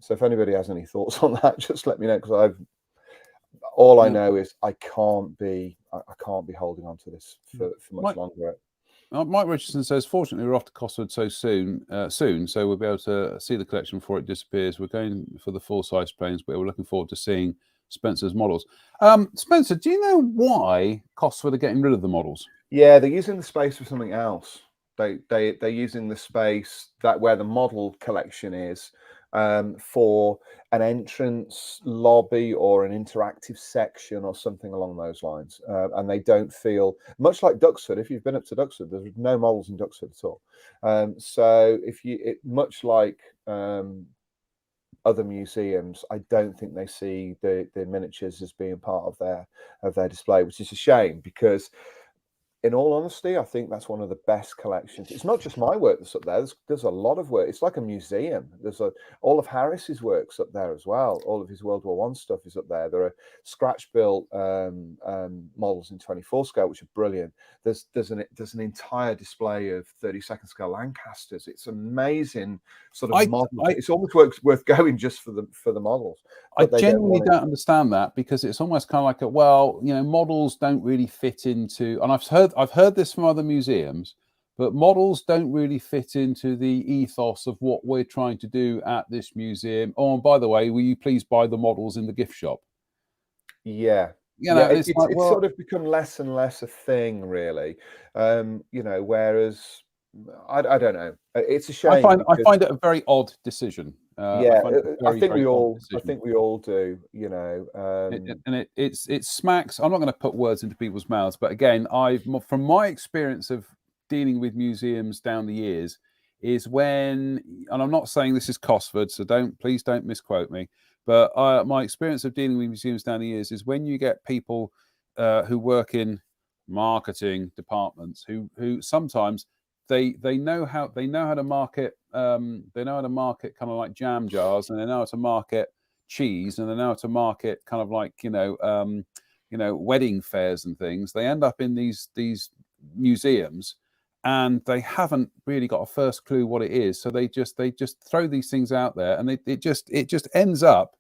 Speaker 2: so if anybody has any thoughts on that, just let me know, because all I know is I can't be holding on to this for much longer.
Speaker 1: Mike Richardson says, fortunately, we're off to Cosford so soon, so we'll be able to see the collection before it disappears. We're going for the full-size planes, but we're looking forward to seeing Spencer's models. Spencer, do you know why Cosford are getting rid of the models?
Speaker 2: Yeah, they're using the space for something else. They're using the space that where the model collection is for an entrance lobby or an interactive section or something along those lines. And they don't feel much like Duxford. If you've been up to Duxford, there's no models in Duxford at all. So if much like other museums, I don't think they see the miniatures as being part of their display, which is a shame because, in all honesty, I think that's one of the best collections. It's not just my work that's up there. There's a lot of work. It's like a museum. All of Harris's work's up there as well. All of his World War I stuff is up there. There are scratch-built models in 24 scale, which are brilliant. There's an entire display of 32nd scale Lancasters. It's amazing sort of model. It's almost worth going just for the models.
Speaker 1: I genuinely don't understand that, because it's almost kind of like models don't really fit into, and I've heard this from other museums, but models don't really fit into the ethos of what we're trying to do at this museum. Oh, and by the way, will you please buy the models in the gift shop?
Speaker 2: Yeah. It's sort of become less and less a thing, really. Whereas I don't know. It's a shame.
Speaker 1: I find it a very odd decision.
Speaker 2: I think we all do.
Speaker 1: And it smacks. I'm not going to put words into people's mouths, but again, from my experience of dealing with museums down the years, is when, and I'm not saying this is Cosford, so please don't misquote me, but my experience of dealing with museums down the years is when you get people who work in marketing departments who sometimes they know how to market kind of like jam jars, and they know how to market cheese, and they know how to market kind of like wedding fairs and things. They end up in these museums, and they haven't really got a first clue what it is. So they just throw these things out there, and it just ends up,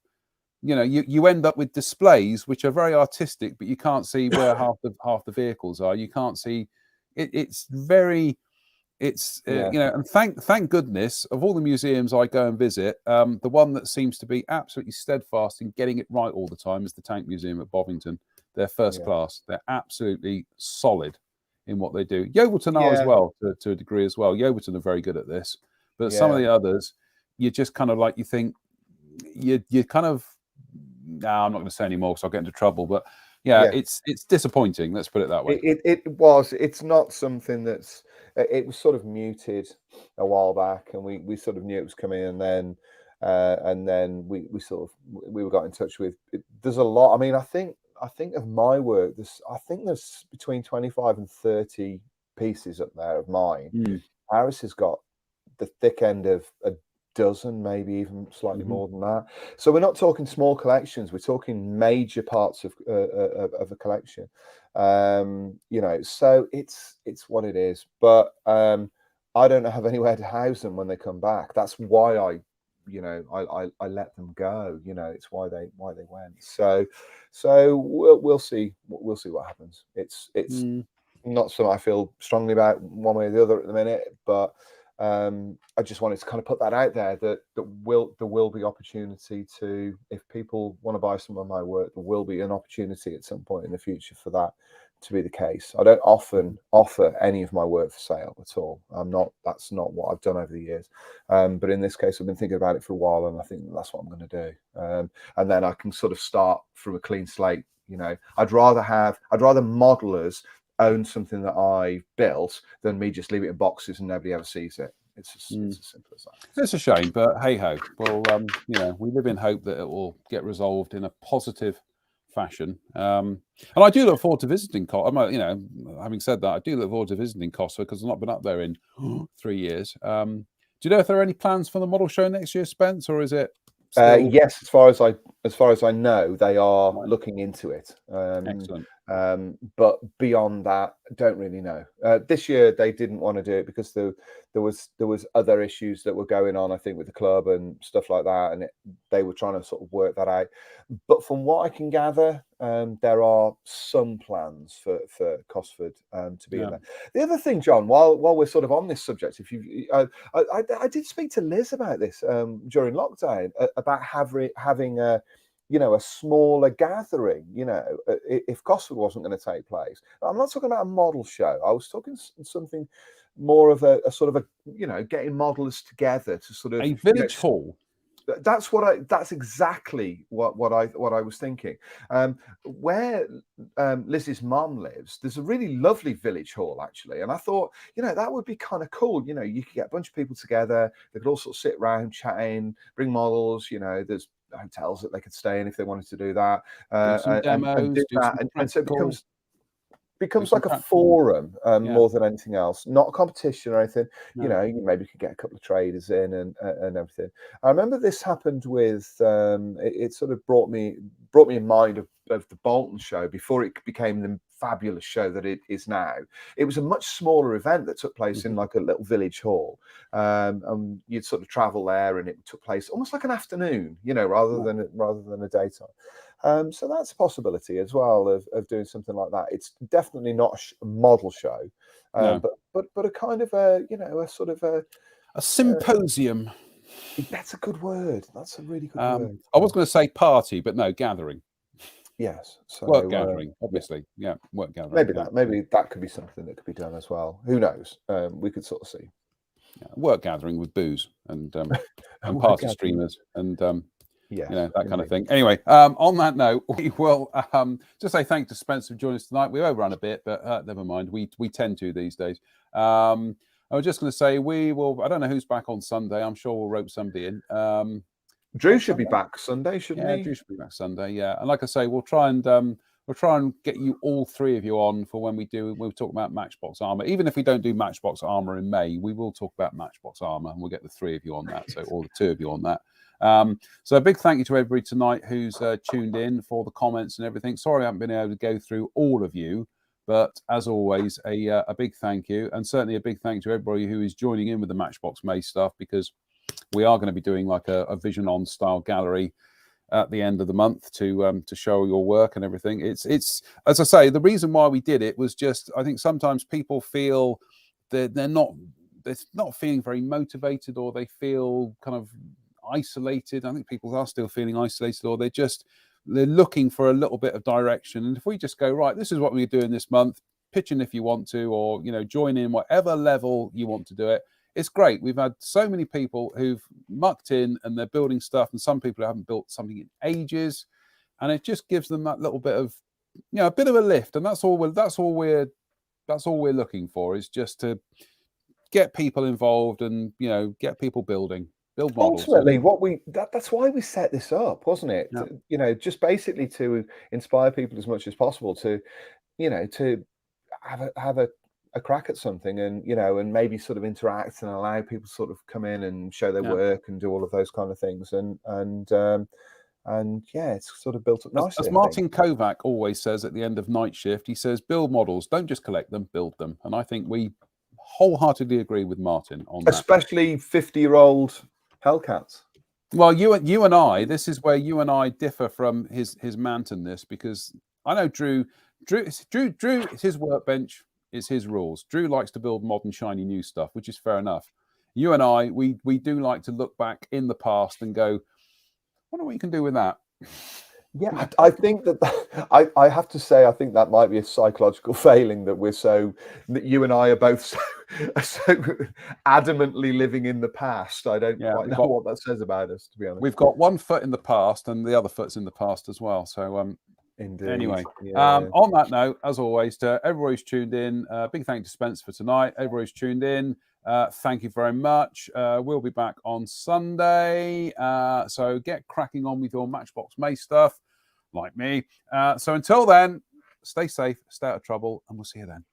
Speaker 1: you end up with displays which are very artistic, but you can't see where half the vehicles are. You can't see it. And thank goodness, of all the museums I go and visit, the one that seems to be absolutely steadfast in getting it right all the time is the Tank Museum at Bovington. They're first class. They're absolutely solid in what they do. Yeovilton are as well, to a degree as well. Yeovilton are very good at this, but some of the others, you just kind of like, you think you kind of, I'm not going to say anymore because I'll get into trouble, but it's disappointing. Let's put it that way.
Speaker 2: It's not something that's. It was sort of muted a while back, and we sort of knew it was coming, and then we got in touch with. There's a lot. I mean, I think of my work. There's between 25 and 30 pieces up there of mine. Harris has got the thick end of a dozen, maybe even slightly more than that. So we're not talking small collections. We're talking major parts of a collection. So it's what it is. But I don't have anywhere to house them when they come back. That's why I let them go. It's why they went. So we'll see what happens. It's not something I feel strongly about one way or the other at the minute, but I just wanted to kind of put that out there that there will be opportunity to, if people want to buy some of my work, there will be an opportunity at some point in the future for that to be the case. I don't often offer any of my work for sale at all. That's not what I've done over the years. But in this case, I've been thinking about it for a while, and I think that's what I'm going to do. And then I can sort of start from a clean slate. I'd rather modelers own something that I built than me just leave it in boxes and nobody ever sees it. It's as simple as that.
Speaker 1: It's a shame, but hey ho. Well, we live in hope that it will get resolved in a positive fashion. And I do look forward to visiting having said that, I do look forward to visiting Costa because I've not been up there in 3 years. Do you know if there are any plans for the model show next year, Spence, or is it
Speaker 2: yes, as far as as far as I know, they are
Speaker 1: Right.
Speaker 2: looking into it.
Speaker 1: Excellent.
Speaker 2: But beyond that, don't really know. This year they didn't want to do it because there was other issues that were going on, I think, with the club and stuff like that, and they were trying to sort of work that out. But from what I can gather, there are some plans for Cosford to be in there. The other thing, John, while we're sort of on this subject, if you, I did speak to Liz about this during lockdown about having a smaller gathering, if Cosford wasn't going to take place. I'm not talking about a model show. I was talking something more of a sort of getting modellers together to sort of
Speaker 1: a village hall.
Speaker 2: That's exactly what I was thinking. Where Liz's mom lives, there's a really lovely village hall actually, and I thought, that would be kind of cool. You could get a bunch of people together. They could all sort of sit around chatting, bring models. There's hotels that they could stay in if they wanted to do that,
Speaker 1: Do some demos,
Speaker 2: and do that, and so it becomes like a forum more than anything else, not a competition or anything.
Speaker 1: No.
Speaker 2: You maybe could get a couple of traders in and everything. I remember this happened with it sort of brought me in mind of the Bolton show before it became the fabulous show that it is now. It was a much smaller event that took place in like a little village hall, and you'd sort of travel there, and it took place almost like an afternoon, rather than a daytime. So that's a possibility as well of doing something like that. It's definitely not a model show, but a kind of a sort of a
Speaker 1: symposium.
Speaker 2: That's a good word. That's a really good word.
Speaker 1: I was going to say party, but no, gathering.
Speaker 2: Yes, so,
Speaker 1: work gathering, obviously. Work gathering.
Speaker 2: Maybe that could be something that could be done as well. Who knows? We could sort of see.
Speaker 1: Work gathering with booze and party streamers and that kind of thing. Anyway, on that note, we will just say thanks to Spencer for joining us tonight. We overran a bit, but never mind. We tend to these days. I was just going to say we will. I don't know who's back on Sunday. I'm sure we'll rope somebody in.
Speaker 2: Drew should be back Sunday, shouldn't he?
Speaker 1: Drew should be back Sunday. Yeah, and like I say, we'll try and get you all three of you on for when we'll talk about Matchbox Armor. Even if we don't do Matchbox Armor in May, we will talk about Matchbox Armor, and we'll get the three of you on that. So or the two of you on that. So a big thank you to everybody tonight who's tuned in for the comments and everything. Sorry I haven't been able to go through all of you, but as always, a big thank you, and certainly a big thank you to everybody who is joining in with the Matchbox May stuff, because we are going to be doing like a Vision On style gallery at the end of the month to show your work and everything. It's as I say, the reason why we did it was just, I think sometimes people feel that they're not feeling very motivated, or they feel kind of isolated. I think people are still feeling isolated, or they're looking for a little bit of direction. And if we just go, right, this is what we're doing this month, pitch in if you want to, or join in whatever level you want to do it. It's great. We've had so many people who've mucked in and they're building stuff, and some people who haven't built something in ages, and it just gives them that little bit of a bit of a lift. And that's all we're looking for, is just to get people involved and get people build models.
Speaker 2: Ultimately, that's why we set this up, wasn't it?
Speaker 1: Yeah.
Speaker 2: Just basically to inspire people as much as possible to have a crack at something, and and maybe sort of interact and allow people to sort of come in and show their work and do all of those kind of things, and it's sort of built up nicely.
Speaker 1: As Martin Kovac always says at the end of Night Shift, he says, build models, don't just collect them, build them. And I think we wholeheartedly agree with Martin on that.
Speaker 2: Especially 50-year-old Hellcats.
Speaker 1: Well, you and I, this is where you and I differ from his Mantonness, because I know Drew, it's his workbench, it's his rules. Drew likes to build modern, shiny new stuff, which is fair enough. You and I, we do like to look back in the past and go, I wonder what you can do with that.
Speaker 2: Yeah, I think that I have to say, I think that might be a psychological failing, that you and I are both so adamantly living in the past. I don't quite know what that says about us, to be honest.
Speaker 1: We've got one foot in the past, and the other foot's in the past as well. So
Speaker 2: Indeed.
Speaker 1: Anyway, on that note, as always, to everybody who's tuned in, big thank you to Spencer for tonight. Everybody who's tuned in, thank you very much. We'll be back on Sunday. So get cracking on with your Matchbox May stuff, like me. So until then, stay safe, stay out of trouble, and we'll see you then.